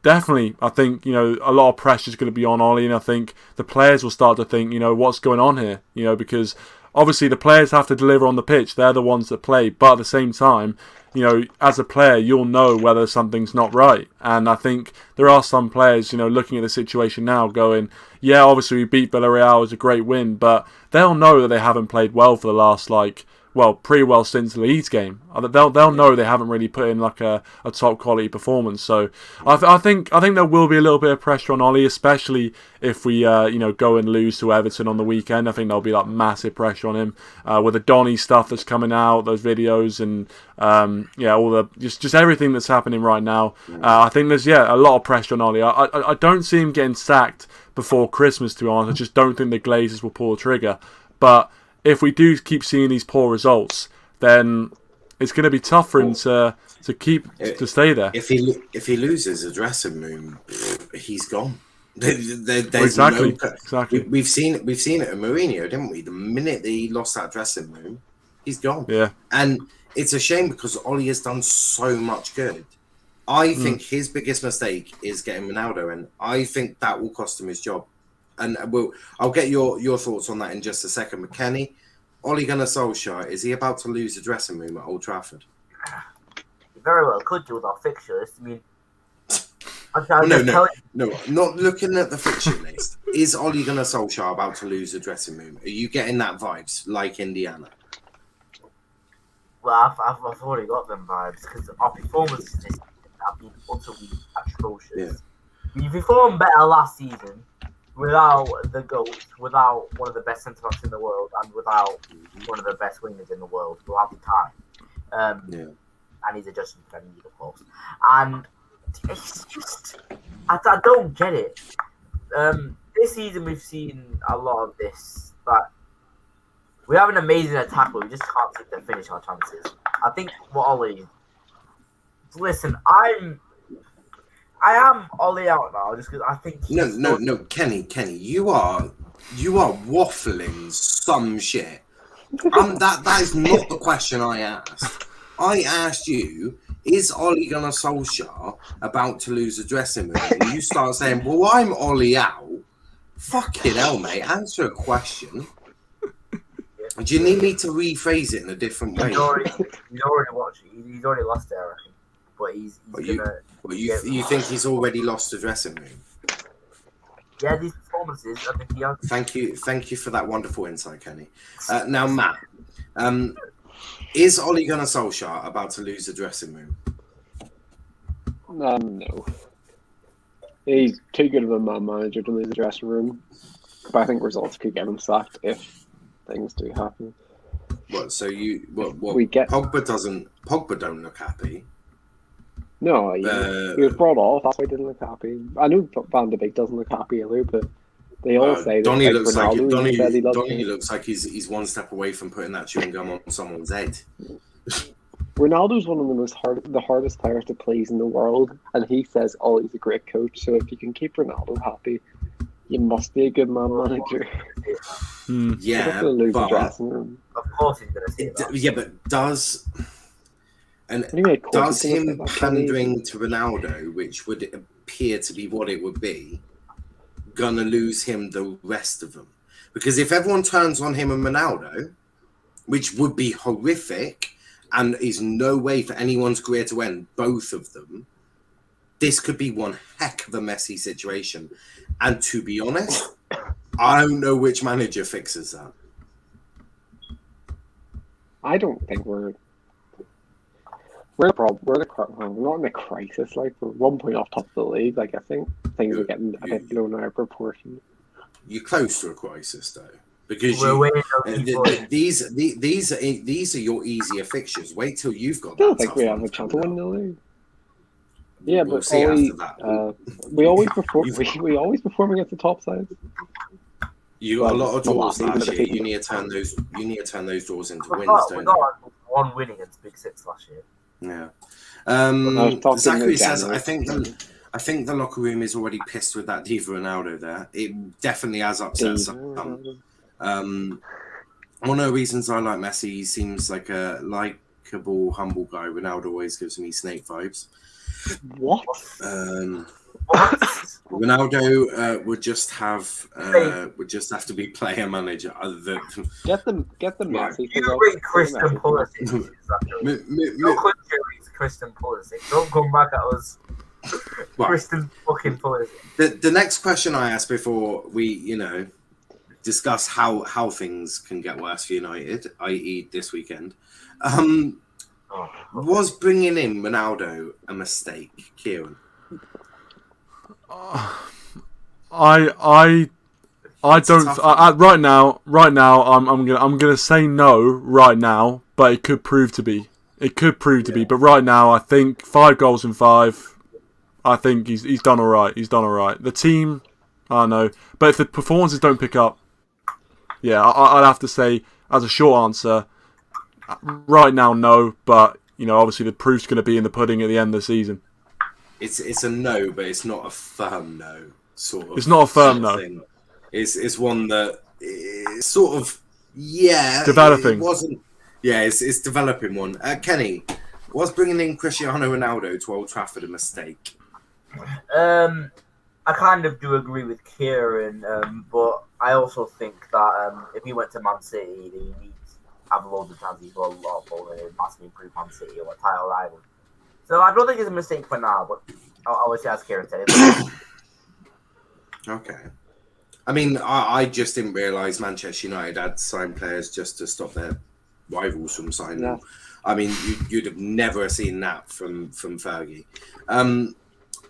definitely, I think, you know, a lot of pressure is going to be on Ollie, and I think the players will start to think, you know, what's going on here, you know, because obviously the players have to deliver on the pitch. They're the ones that play, but at the same time, you know, as a player, you'll know whether something's not right. And I think there are some players, you know, looking at the situation now going, yeah, obviously we beat Villarreal, it was a great win, but they'll know that they haven't played well for the last, like, well, pretty well since the Leeds game. They'll know they haven't really put in like a top quality performance. So I think there will be a little bit of pressure on Ollie, especially if we you know, go and lose to Everton on the weekend. I think there'll be like massive pressure on him with the Donny stuff that's coming out, those videos, and yeah, all the just everything that's happening right now. I think there's a lot of pressure on Ollie. I don't see him getting sacked before Christmas, to be honest. I just don't think the Glazers will pull the trigger, but if we do keep seeing these poor results, then it's going to be tough for him to stay there. If he loses a dressing room, he's gone. There's exactly. We've seen it at Mourinho, didn't we? The minute that he lost that dressing room, he's gone. Yeah, and it's a shame because Ollie has done so much good. I think his biggest mistake is getting Ronaldo, and I think that will cost him his job. And I'll get your thoughts on that in just a second. But Kenny, Ole Gunnar Solskjaer, is he about to lose the dressing room at Old Trafford? If very well could do with our fixture list. I mean, no, not looking at the fixture list. Is Ole Gunnar Solskjaer about to lose the dressing room? Are you getting that vibes like Indiana? Well, I've already got them vibes because our performances this season have been utterly atrocious. Yeah. We performed better last season without the GOAT, without one of the best centre backs in the world, and without one of the best wingers in the world, without the time. And he's a Justin Kennedy, of course. And it's just, I don't get it. This season we've seen a lot of this, but we have an amazing attack, but we just can't seem to finish our chances. I think what Ollie. Listen, I am Ollie out now just because I think. No, Kenny, you are waffling some shit. That is not the question I asked. I asked you, is Ole Gunnar Solskjaer about to lose the dressing room? And you start saying, well, I'm Ollie out. Fucking hell, mate. Answer a question. Do you need me to rephrase it in a different way? He's already watched it. He's already lost it, I reckon. But he's you think he's already lost the dressing room? Yeah, these performances, I think he has. Thank you for that wonderful insight, Kenny. Now, Matt, is Ole Gunnar Solskjaer about to lose the dressing room? No. He's too good of a man manager to lose the dressing room. But I think results could get him sacked if things do happen. What? So Pogba don't look happy. No, he was brought off. That's why he didn't look happy. I know Van de Beek doesn't look happy either, but they all say that. Donny looks Ronaldo, Donny looks like he's one step away from putting that chewing gum on someone's head. Ronaldo's one of the hardest players to please in the world, and he says, "Oh, he's a great coach." So if you can keep Ronaldo happy, you must be a good man manager. Yeah, of course he's gonna say that. Yeah, but does him pandering to Ronaldo, which would appear to be what it would be, gonna lose him the rest of them? Because if everyone turns on him and Ronaldo, which would be horrific, and is no way for anyone's career to end, both of them, this could be one heck of a messy situation. And to be honest, I don't know which manager fixes that. I don't think we're not in a crisis. Like, we're 1 point off top of the league. Like, I think things are getting a bit blown out of proportion. You're close to a crisis, though, because these are your easier fixtures. Wait till you've got. I don't think we have a chance to win the league. Yeah, we'll but see after that. we always perform against the top sides. You got a lot of draws last year. You need to turn those draws into wins, don't you? We got one win against Big Six last year. Yeah. Zachary says, I think the locker room is already pissed with that Diva Ronaldo there. It definitely has upset some. One of the reasons I like Messi, he seems like a likeable, humble guy. Ronaldo always gives me Snake vibes. What? Ronaldo would just have to be player manager. Other than get them Messi. You read Christian Pulisic. Christian Pulisic. Don't come back at us. Well, Christian fucking Pulisic. The next question I asked before we, discuss how things can get worse for United, i.e. this weekend, was bringing in Ronaldo a mistake, Ciaran? I don't. Right now, I'm gonna say no right now, but it could prove to be. But right now, I think 5 goals in 5. I think he's done all right. The team, I don't know, but if the performances don't pick up, yeah, I'd have to say as a short answer, right now no. But obviously the proof's going to be in the pudding at the end of the season. It's a no, but it's not a firm no. Sort of. It's not a firm no. Thing. It's one that is sort of developing. It wasn't. Yeah, it's developing one. Kenny, was bringing in Cristiano Ronaldo to Old Trafford a mistake? I kind of do agree with Ciaran, but I also think that if he went to Man City, he needs to have loads of chances for a lot of ball and massively improve Man City or a title rival. So I don't think it's a mistake for now, but obviously, as Ciaran said, it's Okay. I mean, I just didn't realise Manchester United had signed players just to stop their rivals from signing them. I mean, you'd have never seen that from Fergie.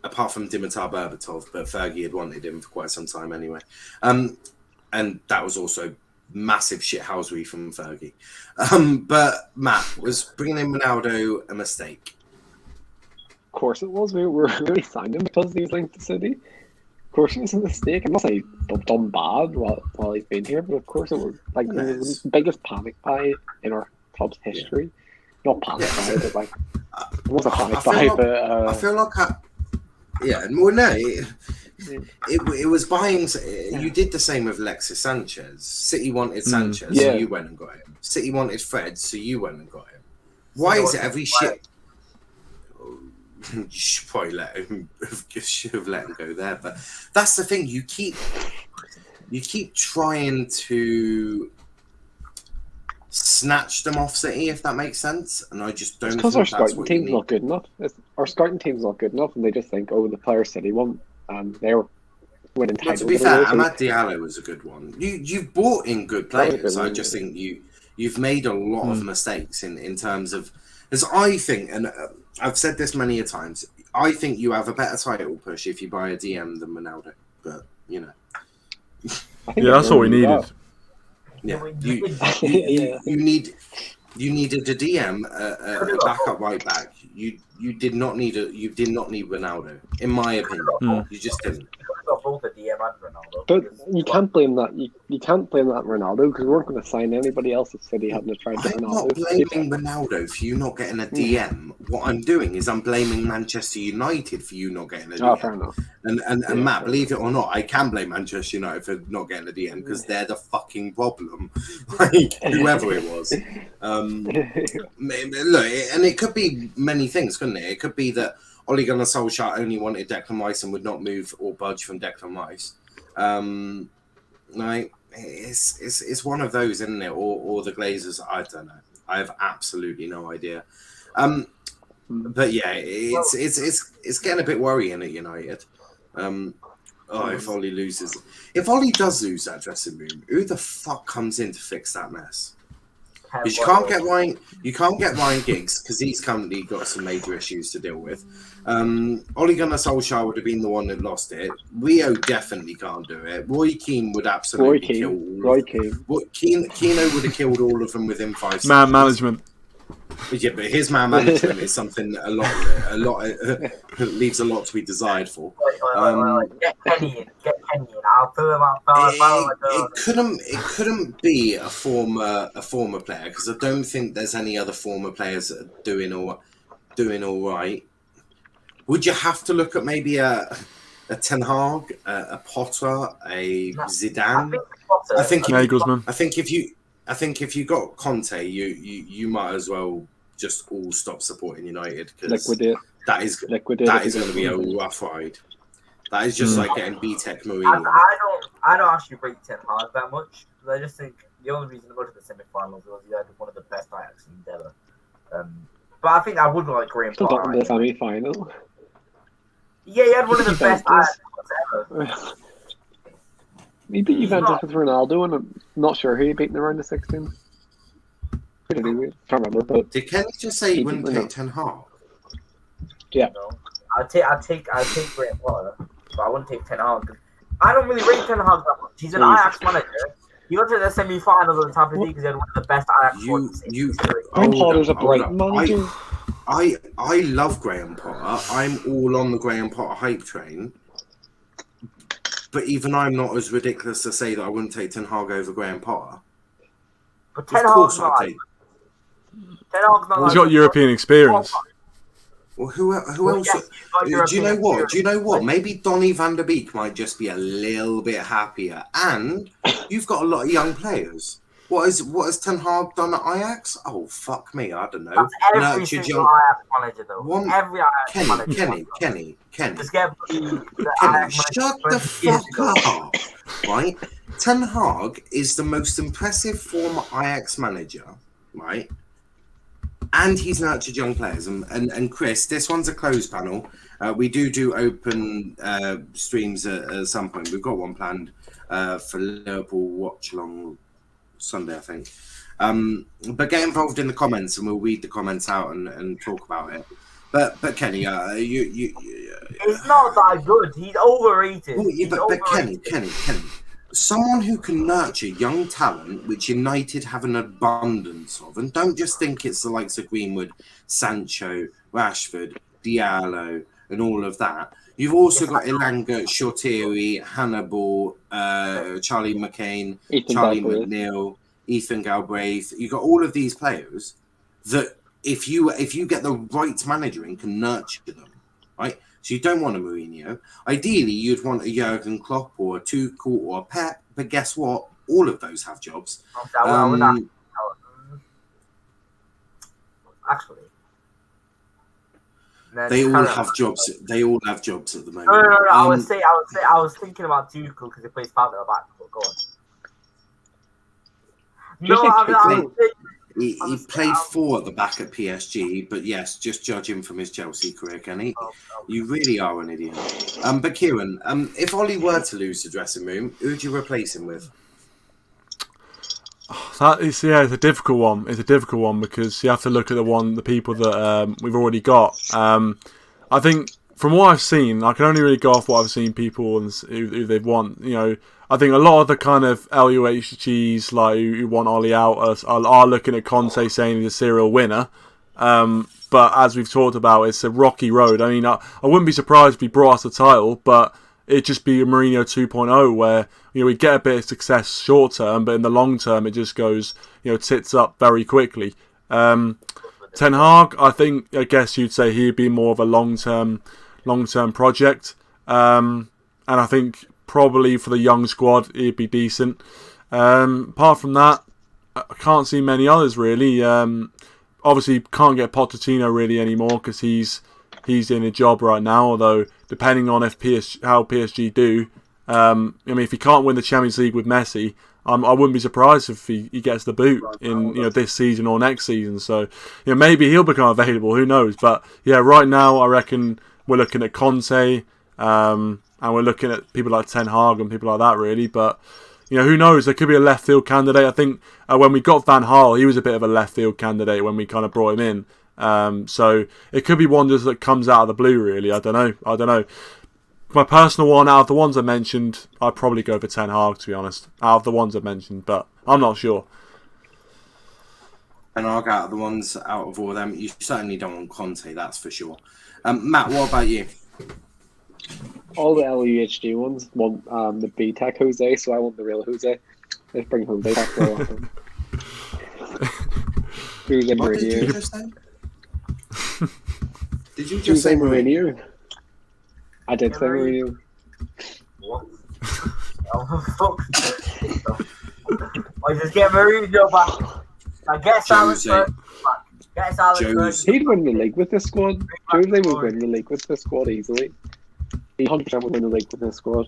Apart from Dimitar Berbatov, but Fergie had wanted him for quite some time anyway. And that was also massive shithousery from Fergie. But Matt, was bringing in Ronaldo a mistake? Of course it was. We really signed him because he was linked to City. Of course it was a mistake. I'm not saying he's done bad while he's been here, but of course it was like it was the biggest panic buy in our club's history. Yeah. Not panic buy, but like it was a panic buy. But I feel like well, no, it was buying. You did the same with Alexis Sanchez. City wanted Sanchez, so you went and got him. City wanted Fred, so you went and got him. Why is it every shit? You should probably should have let him go there, but that's the thing. You keep trying to snatch them off City, if that makes sense, and I just don't. Because our scouting team's not good enough. Our scouting team's not good enough, and they just think, oh, the players City want, and they're winning titles. To be fair, Amad Diallo was a good one. You've brought in good players. I just think you've made a lot of mistakes in terms of, as I think, and I've said this many a times. I think you have a better title push if you buy a DM than Ronaldo, but you know. That's all we needed. Yeah, you needed a DM, a backup right back. You did not need Ronaldo, in my opinion. You just didn't. Both a DM and Ronaldo. But you can't blame that. You can't blame that on Ronaldo because we weren't going to sign anybody else if City hadn't tried to Ronaldo. I'm not blaming Ronaldo for you not getting a DM. What I'm doing is I'm blaming Manchester United for you not getting a DM. Oh, fair enough. And Matt, believe it or not, I can blame Manchester United for not getting a DM because they're the fucking problem. Like whoever it was. Look, and it could be many things, couldn't it? It could be that Ole Gunnar Solskjaer only wanted Declan Rice and would not move or budge from Declan Rice. Like it's one of those, isn't it? Or the Glazers, I don't know. I have absolutely no idea. But yeah, it's getting a bit worrying at United. If Ole loses, if Ole does lose that dressing room, who the fuck comes in to fix that mess? Because you can't get Ryan Giggs because he's currently got some major issues to deal with. Ole Gunnar Solskjaer would have been the one that lost it. Rio definitely can't do it. Roy Keane would absolutely kill all. Keano would have killed all of them within 5 seconds. Man management. Yeah, but his man management is something a lot leaves a lot to be desired for. Get Kenny in. I'll fill him out. It couldn't be a former player because I don't think there's any other former players that are doing all right. Would you have to look at maybe a Ten Hag, a Potter, a Zidane? I think if you got Conte, you might as well just all stop supporting United because that is going to be a rough ride. That is just like getting BTEC Mourinho. I don't actually rate Ten Hag that much. I just think the only reason to go to the semi-finals was he had one of the best Ajax teams ever. But I think I would like Graham Potter. Got the semi-final. Yeah, he had one of the best Ajax ever. He beat Juventus with Ronaldo, and I'm not sure who he beat in the round of 16. Who did he beat? Can't remember. But did Kenny just say he wouldn't take Ten Hag? Yeah. No. I'd take Graham Potter, but I wouldn't take Ten Hag. I don't really rate Ten Hag that much. He's an Ajax manager. He got to the semi-finals of the Champions League because he had one of the best Ajax teams. Graham Potter's a Brighton manager. I love Graham Potter. I'm all on the Graham Potter hype train. But even I'm not as ridiculous to say that I wouldn't take Ten Hag over Graham Potter. But Ten Hag's not like... He's got European experience. Well, who else? Yes, do you know what? Do you know what? Maybe Donny van der Beek might just be a little bit happier. And you've got a lot of young players. What has Ten Hag done at Ajax? Oh, fuck me, I don't know. That's every single Ajax manager, though. Every Ajax manager. Kenny. Just get shut the fuck up, right? Ten Hag is the most impressive former Ajax manager, right? and he's nurtured young players. And Chris, this one's a closed panel. We do open streams at some point. We've got one planned for Liverpool watch along Sunday, I think. But get involved in the comments, and we'll read the comments out and talk about it. But Kenny, you he's not that good. He's overrated. Well, yeah, but Kenny, someone who can nurture young talent, which United have an abundance of, and don't just think it's the likes of Greenwood, Sancho, Rashford, Diallo, and all of that. You've also got Ilanga, Shorteri, Hannibal, Charlie McCain, Charlie McNeil, Ethan Galbraith. You've got all of these players that if you get the right manager in, can nurture them, right? So you don't want a Mourinho. Ideally, you'd want a Jurgen Klopp or a Tuchel or a Pep. But guess what? All of those have jobs. Actually, they all have jobs. They all have jobs at the moment. No. I was thinking about Tuchel because he plays part of the back. But go on. He played 4 at the back at PSG, but yes, just judge him from his Chelsea career, Kenny. You really are an idiot. But Ciaran, if Ollie were to lose the dressing room, who would you replace him with? It's a difficult one. It's a difficult one because you have to look at the people that we've already got. I think from what I've seen, I can only really go off what I've seen people and who they've won. You know, I think a lot of the kind of LUHGs like who want Ollie out are looking at Conte saying he's a serial winner. But as we've talked about, it's a rocky road. I mean, I wouldn't be surprised if he brought us the title, but it'd just be a Mourinho 2.0 where, you know, we get a bit of success short term, but in the long term, it just goes, you know, tits up very quickly. Ten Hag, I guess you'd say he'd be more of a long-term project. And I think probably for the young squad, it'd be decent. Apart from that, I can't see many others really. Obviously, can't get Pochettino really anymore because he's in a job right now. Although, depending on how PSG do, I mean, if he can't win the Champions League with Messi, I wouldn't be surprised if he gets the boot in this season or next season. So, maybe he'll become available. Who knows? But yeah, right now I reckon we're looking at Conte, and we're looking at people like Ten Hag and people like that really. But who knows? There could be a left field candidate. I think when we got Van Gaal, he was a bit of a left field candidate when we kind of brought him in. So it could be one that comes out of the blue, really. I don't know. My personal one, out of the ones I mentioned, I'd probably go for Ten Hag, to be honest. Out of the ones I mentioned, but I'm not sure. Ten Hag, out of the ones, out of all of them, you certainly don't want Conte, that's for sure. Matt, what about you? All the LUHG ones want the B-Tech Jose, so I want the real Jose. Let's bring Jose back for a while. Jose Mourinho. Did you just say? Did you just Jose say Mourinho? I did say Mourinho. What? I just get Mourinho back. I guess Alex back. Guess Alex. He'd win the league with this squad. Jose would win the league with this squad easily. He 100% would win the league with this squad.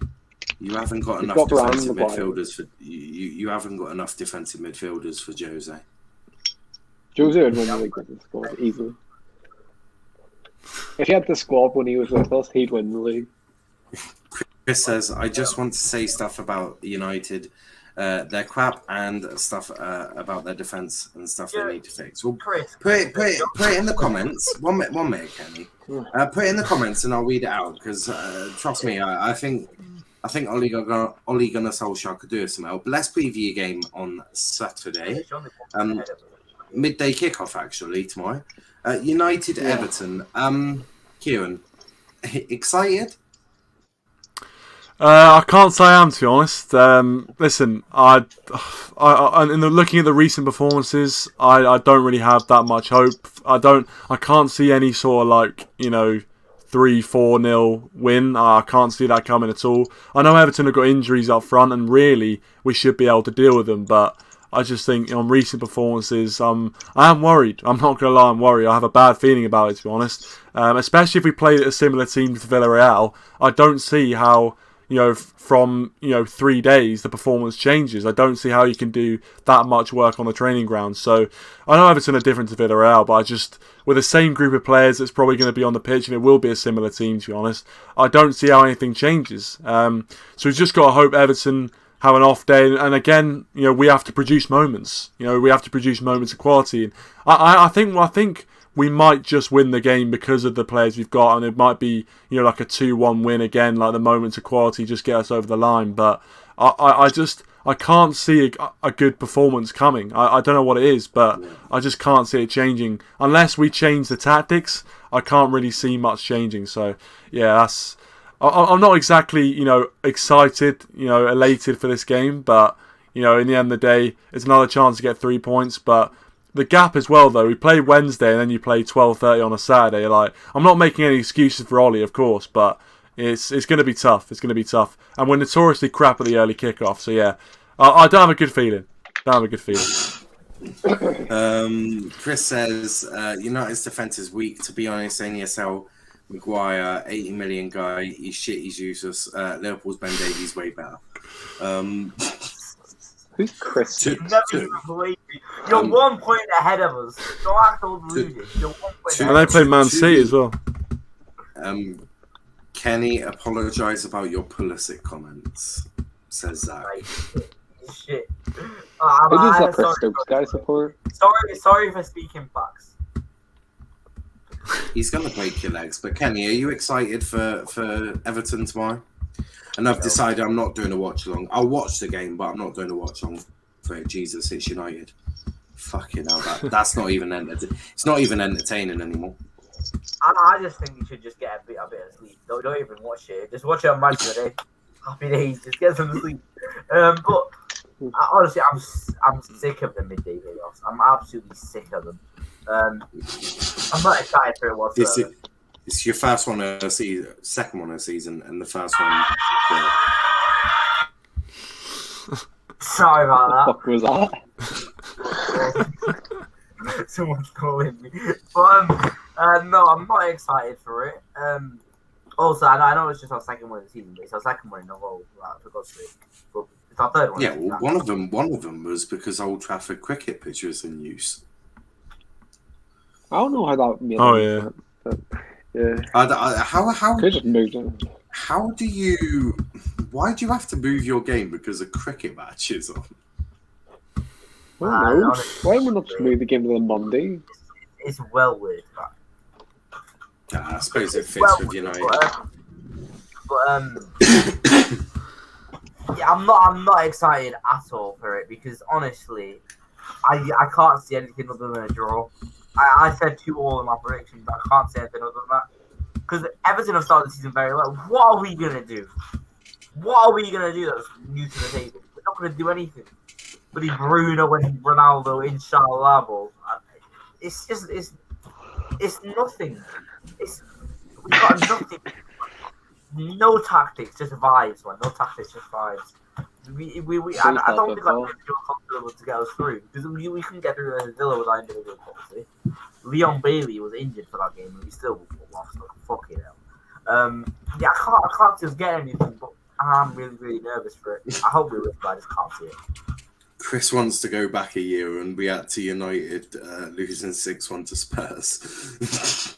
You haven't got enough defensive midfielders for you. Haven't got enough defensive midfielders for Jose. Jose would win the league with this squad easily. If he had the squad when he was with us, he'd win the league. Chris says, "I just want to say stuff about United, their crap, and stuff about their defense and stuff they need to fix." Well, Chris, put it in the comments. One minute, Kenny. Put it in the comments and I'll read it out because trust me, I think Ole Gunnar Solskjaer could do us some help. Let's preview a game on Saturday. Midday kickoff actually tomorrow. United Everton. Ciaran, excited? I can't say I am, to be honest. Listen, I looking at the recent performances, I don't really have that much hope. I can't see any sort of 3-4-0 win. I can't see that coming at all. I know Everton have got injuries up front, and really we should be able to deal with them, but I just think on recent performances, I am worried. I'm not going to lie, I'm worried. I have a bad feeling about it, to be honest. Especially if we played a similar team to Villarreal, I don't see how from 3 days, the performance changes. I don't see how you can do that much work on the training ground. So I know Everton are different to Villarreal, but with the same group of players that's probably going to be on the pitch, and it will be a similar team, to be honest, I don't see how anything changes. So we've just got to hope Everton have an off day, and again, we have to produce moments. We have to produce moments of quality. And I think we might just win the game because of the players we've got, and it might be like a 2-1 win again, like the moments of quality just get us over the line. But I can't see a good performance coming. I don't know what it is, but I just can't see it changing unless we change the tactics. I can't really see much changing. So yeah, I'm not exactly, excited, elated for this game, but, in the end of the day, it's another chance to get 3 points. But the gap as well, though, we play Wednesday and then you play 12:30 on a Saturday. Like, I'm not making any excuses for OLE, of course, but it's going to be tough. It's going to be tough. And we're notoriously crap at the early kickoff. So yeah, I don't have a good feeling. Chris says, United's defence is weak. To be honest, NSL Maguire, 80 million guy, he's shit, he's useless. Liverpool's Ben Davies way better. Who's Chris? You're 1 point ahead of us. Don't act all deluded. You're 1 point ahead. And they play Man City as well. Kenny, apologise about your Pulisic comments, says Zach. Shit. Who does that Chris Stokes guy support? Sorry for speaking facts. He's going to break your legs. But Kenny, are you excited for Everton tomorrow? And I've decided I'm not doing a watch along. I'll watch the game, but I'm not doing a watch along for it. Jesus, it's United. Fucking hell, that's not even it's not even entertaining anymore. I just think you should just get a bit of sleep. Don't even watch it. Just watch it on Match of the Day. Happy days. Just get some sleep. But honestly, I'm sick of the midday playoffs. I'm absolutely sick of them. I'm not excited for it whatsoever. It's your first one of the season, second one of the season, and the first one. Sorry about What the fuck was that. Someone's calling me. But no, I'm not excited for it. Also, I know it's just our second one of the season, but it's our second one in a row. For God's sake. But it's our third one. Yeah, well, one of them was because Old Trafford cricket pitch was in use. I don't know how that made yeah. But, yeah. How could just moved on. Why do you have to move your game because a cricket match is on? I don't know. Why would we not just move the game to the Monday? It's well weird. I suppose it fits with United. Yeah, I'm not excited at all for it because honestly, I can't see anything other than a draw. I said 2-2 in my prediction, but I can't say anything other than that. Because Everton have started the season very well. What are we going to do? What are we going to do that's new to the table? We're not going to do anything. But Bruno and Ronaldo, inshallah, ball. It's nothing. We got nothing. No tactics, just vibes, man. No tactics, just vibes. I don't think I'm comfortable to get us through because we couldn't get through the Villa without individual policy. Leon Bailey was injured for that game and we still lost. Fucking hell. Yeah, I can't just get anything, but I'm really, really nervous for it. I hope we win, but I just can't see it. Chris wants to go back a year and react to United losing 6-1 to Spurs.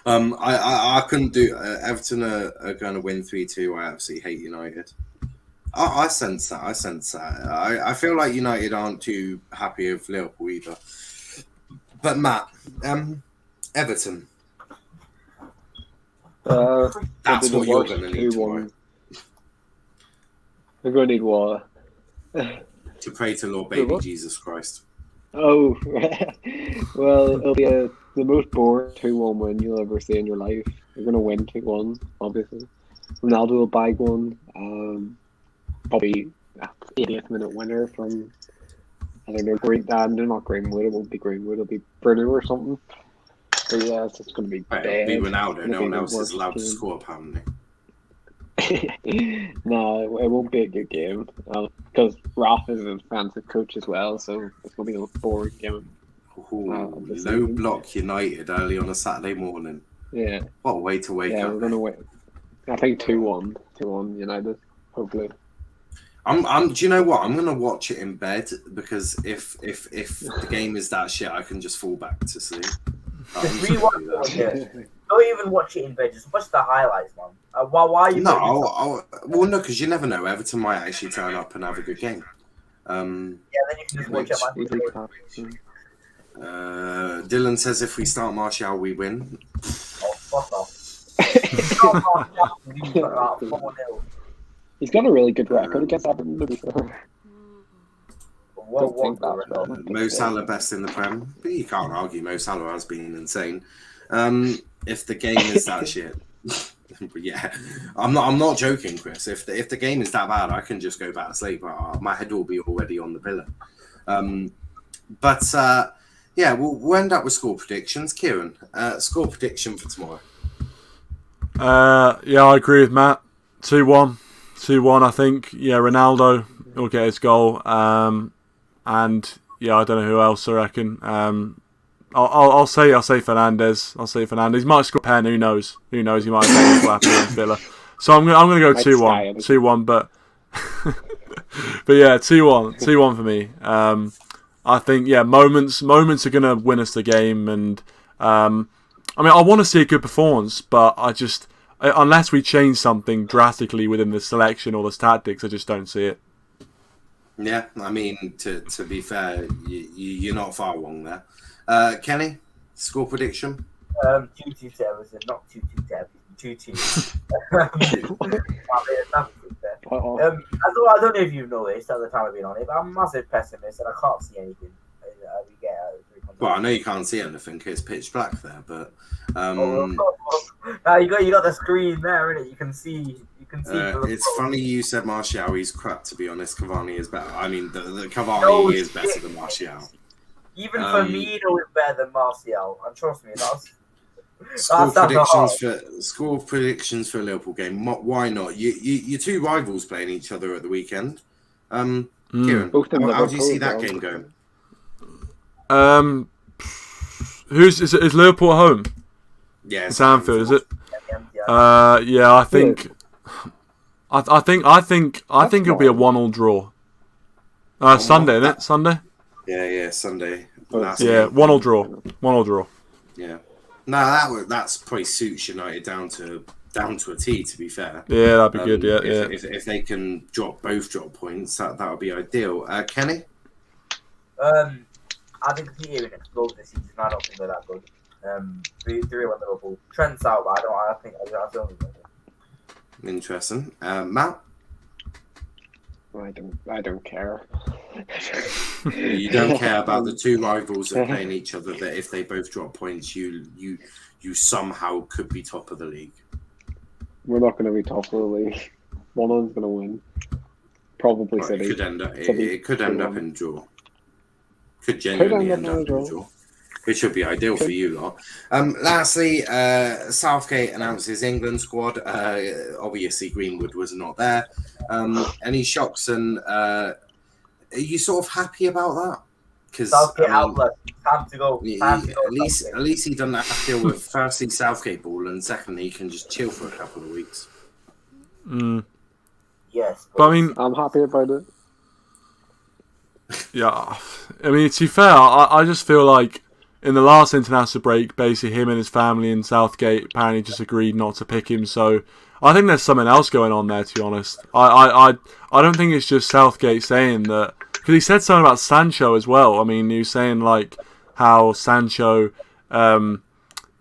I couldn't do. Everton are going to win 3-2. I absolutely hate United. I sense that. I feel like United aren't too happy with Liverpool either. But Matt, Everton. That's what you're going to need tomorrow. We're going to need water. To pray to Lord Baby Jesus Christ. Oh, well, it'll be the most boring 2-1 win you'll ever see in your life. You're going to win 2-1, obviously. Ronaldo will bag one. Probably 80th minute winner from, I don't know, they're not Greenwood, it won't be Greenwood, it'll be Bruno or something. But yeah, it's just going to be bad. It'll be Ronaldo, no one else is allowed to score apparently. No, it won't be a good game. Because Ralph is a defensive coach as well, so it's going to be a boring game. Low block United early on a Saturday morning. Yeah. What a way to wake up. Yeah, we're going to win. I think 2-1 United. Hopefully. Do you know what? I'm gonna watch it in bed because if the game is that shit, I can just fall back to sleep. Just rewatch it. Don't even watch it in bed. Just watch the highlights, man. Why are you? No, no, because you never know. Everton might actually turn up and have a good game. Yeah, then you can just watch it. Dylan says if we start Martial, we win. Oh, fuck off. It's not Martial. He's got 4-0. He's got a really good record against Everton, to be fair. Mo Salah best in the Prem, but you can't argue. Mo Salah has been insane. If the game is that shit, yeah, I'm not joking, Chris. If the game is that bad, I can just go back to sleep. My head will be already on the pillow. Yeah, we'll end up with score predictions. Ciaran, score prediction for tomorrow. Yeah, I agree with Matt. 2-1. 2-1, I think. Yeah, Ronaldo will get his goal. And yeah, I don't know who else I reckon. I'll say Fernandes. I'll say Fernandes. He might score a pen. Who knows? He might have happy against Villa. So I'm gonna go 2-1. 2-1, but but yeah, 2-1. 2-1 for me. I think moments are gonna win us the game, and I mean I want to see a good performance, but unless we change something drastically within the selection or the tactics, I just don't see it. Yeah, I mean, to be fair, you're not far wrong there. Kenny, score prediction? 2-2 to Everton, not 2-2 to Everton, 2-2. I don't know if you've noticed at the time I've been on it, but I'm a massive pessimist and I can't see anything. Well, I know you can't see anything, it's pitch black there, but... Now you got the screen there, innit? You can see. It's funny you said Martial. He's crap, to be honest. Cavani is better. I mean, the Cavani is better than Martial. Even Firmino is better than Martial. And trust me, score predictions for a Liverpool game. Why not? Your two rivals playing each other at the weekend. Ciaran, how do you see that game going? Is Liverpool at home? Yeah, it's Anfield, is it? Yeah, I think. I think it'll be a 1-1 draw. Sunday, isn't it? Sunday. Yeah, Sunday. 1-1 draw. 1-1 draw. Yeah. No, that's probably suits United down to a T. To be fair. Yeah, that'd be good. Yeah, if they can drop points, that would be ideal. Kenny. I think Peter in explode this season. I don't think they're that good. 3-1 Liverpool. Trent's out, but I don't think. Interesting. Matt? I don't care. You don't care about the two rivals that are playing each other, that if they both drop points, you somehow could be top of the league. We're not going to be top of the league. One of them's going to win. Probably City. It could end up in draw. Could genuinely end up in draw. Which would be ideal for you lot. Lastly, Southgate announces England squad. Obviously, Greenwood was not there. Any shocks? And are you sort of happy about that? Because Southgate outlet, time to go. At least he doesn't have to deal with firstly Southgate ball, and secondly he can just chill for a couple of weeks. Yes, but I mean, I'm happy about it. Yeah, I mean, to be fair, I just feel like in the last international break, basically him and his family in Southgate apparently just agreed not to pick him. So I think there's something else going on there, to be honest. I don't think it's just Southgate saying that, because he said something about Sancho as well. I mean, he was saying like how Sancho, on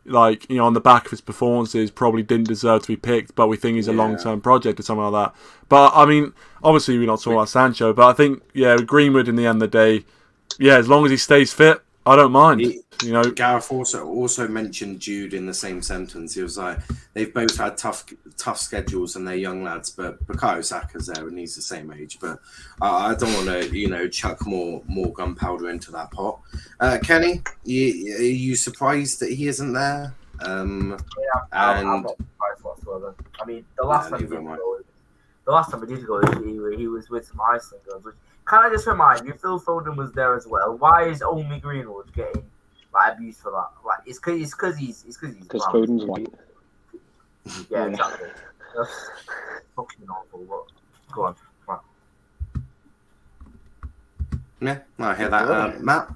the back of his performances, probably didn't deserve to be picked, but we think he's a long-term project or something like that. But I mean, obviously we're not talking about Sancho, but I think Greenwood in the end of the day, as long as he stays fit, I don't mind. Gareth also mentioned Jude in the same sentence. He was like, they've both had tough schedules and they're young lads, but Bukayo Saka's there and he's the same age. But I don't want to, chuck more gunpowder into that pot. Kenny, are you surprised that he isn't there? I'm not surprised whatsoever. I mean, the last time we did go, he was with some Iceland girls. Which, can I just remind you, Phil Foden was there as well. Why is only Greenwood getting abused for that? Like, it's because he's Foden's white. Yeah, exactly. That's fucking awful. Go on. Yeah, I hear that. Matt?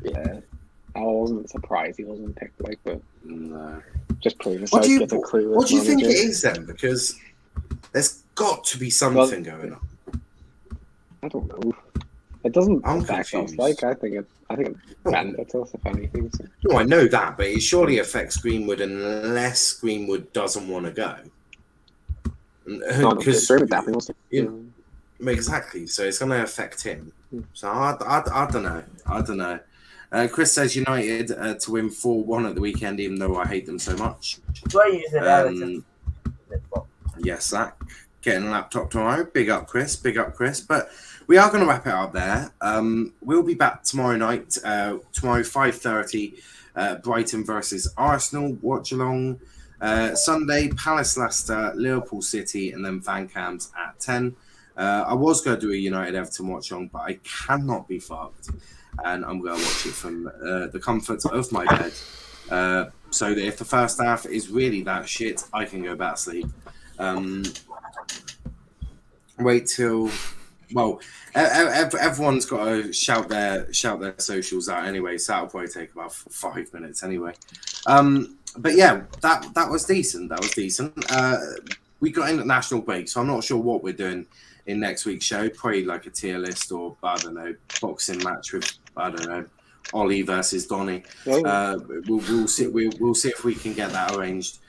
Yeah. I wasn't surprised he wasn't picked, but No. just proving What do you clueless think it manager. is then? Because there's got to be something going on. I don't know. It doesn't I'm affect confused. us. I think it benefits us if anything. So. No, I know that, but it surely affects Greenwood unless Greenwood doesn't want to go. Because definitely wants to. Exactly, so it's going to affect him. So I don't know. Chris says United to win 4-1 at the weekend, even though I hate them so much. Yes, Zach. Getting a laptop tomorrow. Big up, Chris. But we are going to wrap it up there. We'll be back tomorrow night. Tomorrow, 5:30. Brighton versus Arsenal. Watch along. Sunday, Palace, Leicester, Liverpool City, and then Van Camps at 10. I was going to do a United Everton watch along, but I cannot be fucked. And I'm going to watch it from the comfort of my bed. So that if the first half is really that shit, I can go back to sleep. Wait till... Well, everyone's got to shout their socials out anyway, so that'll probably take about 5 minutes anyway. But yeah, that was decent. We got international break, so I'm not sure what we're doing in next week's show. Probably like a tier list or, I don't know, boxing match with, I don't know, OLE versus Donny. We'll see if we can get that arranged.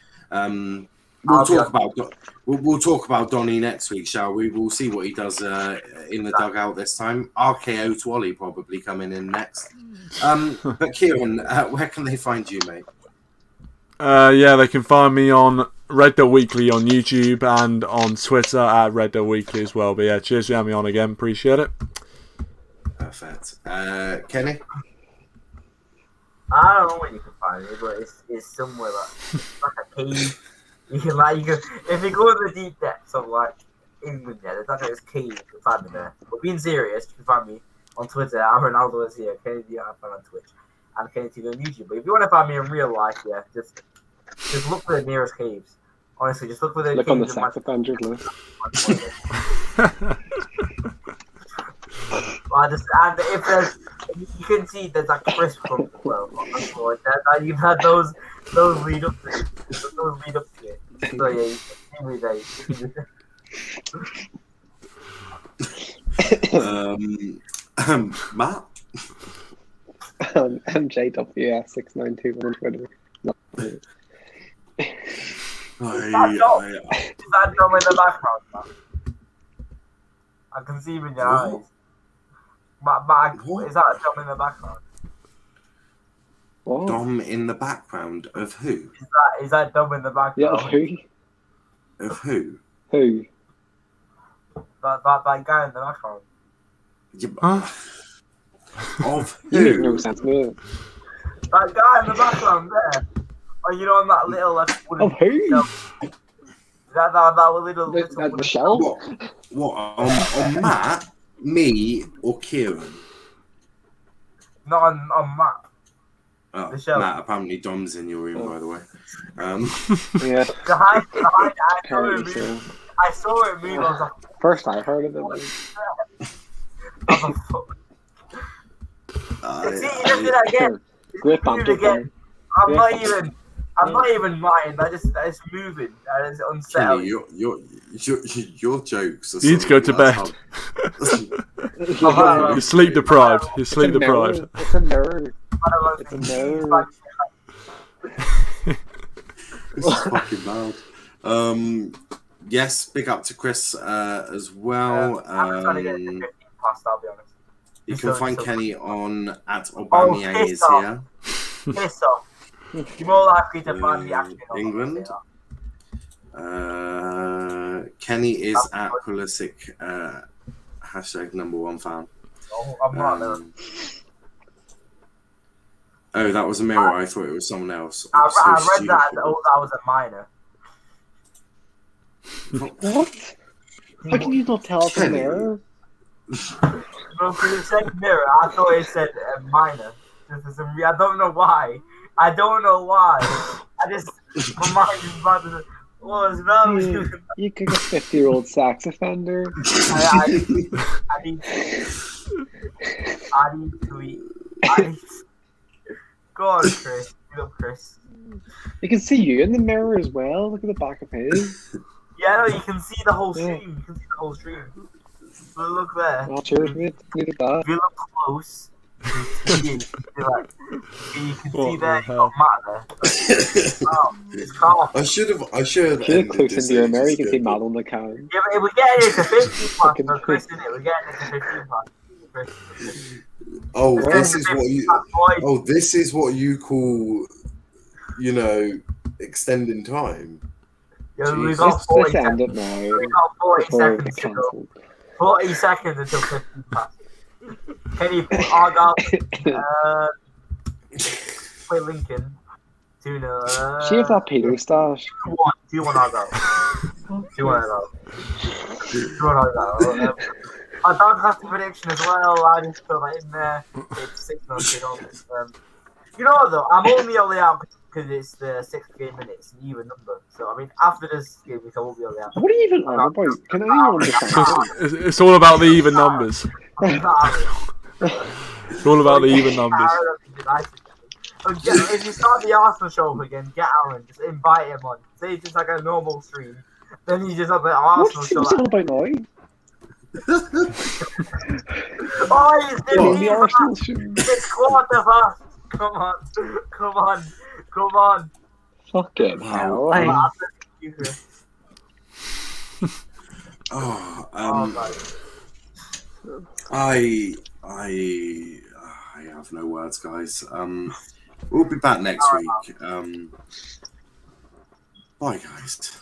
We'll talk about Donny next week, shall we? We'll see what he does in the dugout this time. RKO to OLE probably coming in next. But Ciaran, where can they find you, mate? They can find me on Red Dot Weekly on YouTube and on Twitter at Red Dot Weekly as well. But yeah, cheers for having me on again. Appreciate it. Perfect. Kenny? I don't know where you can find me, but it's somewhere like a cave. You can if you go to the deep depths of England, there's like this cave. You can find me there. But being serious, you can find me on Twitter at Ronaldo is here. Kenny on Twitch and Kenny TV on YouTube. But if you want to find me in real life, just look for the nearest caves. Honestly, just look for the look on the sex offenders list. And if there's, you can see there's a crisp from below. You've had those lead up to it. Those lead up to it. So yeah, you can see me there. Matt? MJWS692 on Twitter. Is that Dom in the background, man? I can see him in your eyes. Is that Dom in the background? What? Dom in the background of who? Is that Dom in the background? Yeah, of who? Of who? Who? That guy in the background. Yeah, of You make who? no sense, man. That guy in the background there. Oh, you know, on that little wooden Of who? shelf. That little The shell? What? On Matt, me, or Ciaran? Not on Matt. Oh, The shelf. Matt, apparently Dom's in your room, by the way. Yeah. I saw it move. I was like, First I heard of it. see, you just did that again. Great banter. Again. I'm not even lying. It's moving. That is unsettling. Your jokes are You need to go to bed. You're sleep deprived. It's a mirror. It's a mirror. This is fucking mad. Yes, big up to Chris as well. I'm trying to get it to 50 past, I'll be honest. You can find Kenny on at Aubameyang is here. Piss off. You're more likely to find me actually on England. Kenny is at Pulisic #1 fan. Oh, I'm not there. Oh, that was a mirror. I thought it was someone else. I read that that was a minor. What? How can you not tell it's a mirror? No, because it said mirror. I thought it said minor. I don't know why. I just my mind is about to. What is wrong with you? You could get 50-year-old sex offender. I need to eat. Go on, Chris. Go, Chris. You can see you in the mirror as well. Look at the back of his. Yeah, no, you can see the whole Yeah. stream. You can see the whole stream. But look there. Oh, cheers, mate. Look at that. If you look close, you can see What there the you got Matt there. Oh, it's calm. I should have. If you look close into your mirror, you can see Matt on the can. Yeah, but we're getting it to 15 plus for Chris, isn't it? We're getting it to 15 plus. Oh, We're this getting is it to what 15 you. plus, boys. Oh, this is what you call, extending time. Yeah, we Jeez. got 40 Let's end seconds. it now. We got 40 Before we seconds get to go. cancelled. 40 seconds until 15 plus. Kenny put Argyle, play Lincoln. 2-0. Shave that pedo stash. 2-1 Argyle. 2-1 Argyle. 2-1 Argyle. I don't have the prediction as well. I just put that in there. It's 6-0. You know what though? I'm only out because it's the 6th game and it's an even number. So I mean, after this game, we will be out. What are you even on about? Can anyone understand? It's all about the even numbers. It's all about the even numbers. If you start the Arsenal show again, get Alan. Just invite him on. Say it's just like a normal stream. Then you just have the Arsenal show. What's it all about now? Oh, he's doing The Arsenal show. It's quarter past. Come on. Fucking hell. Wow. I have no words, guys. We'll be back next week. Bye, guys.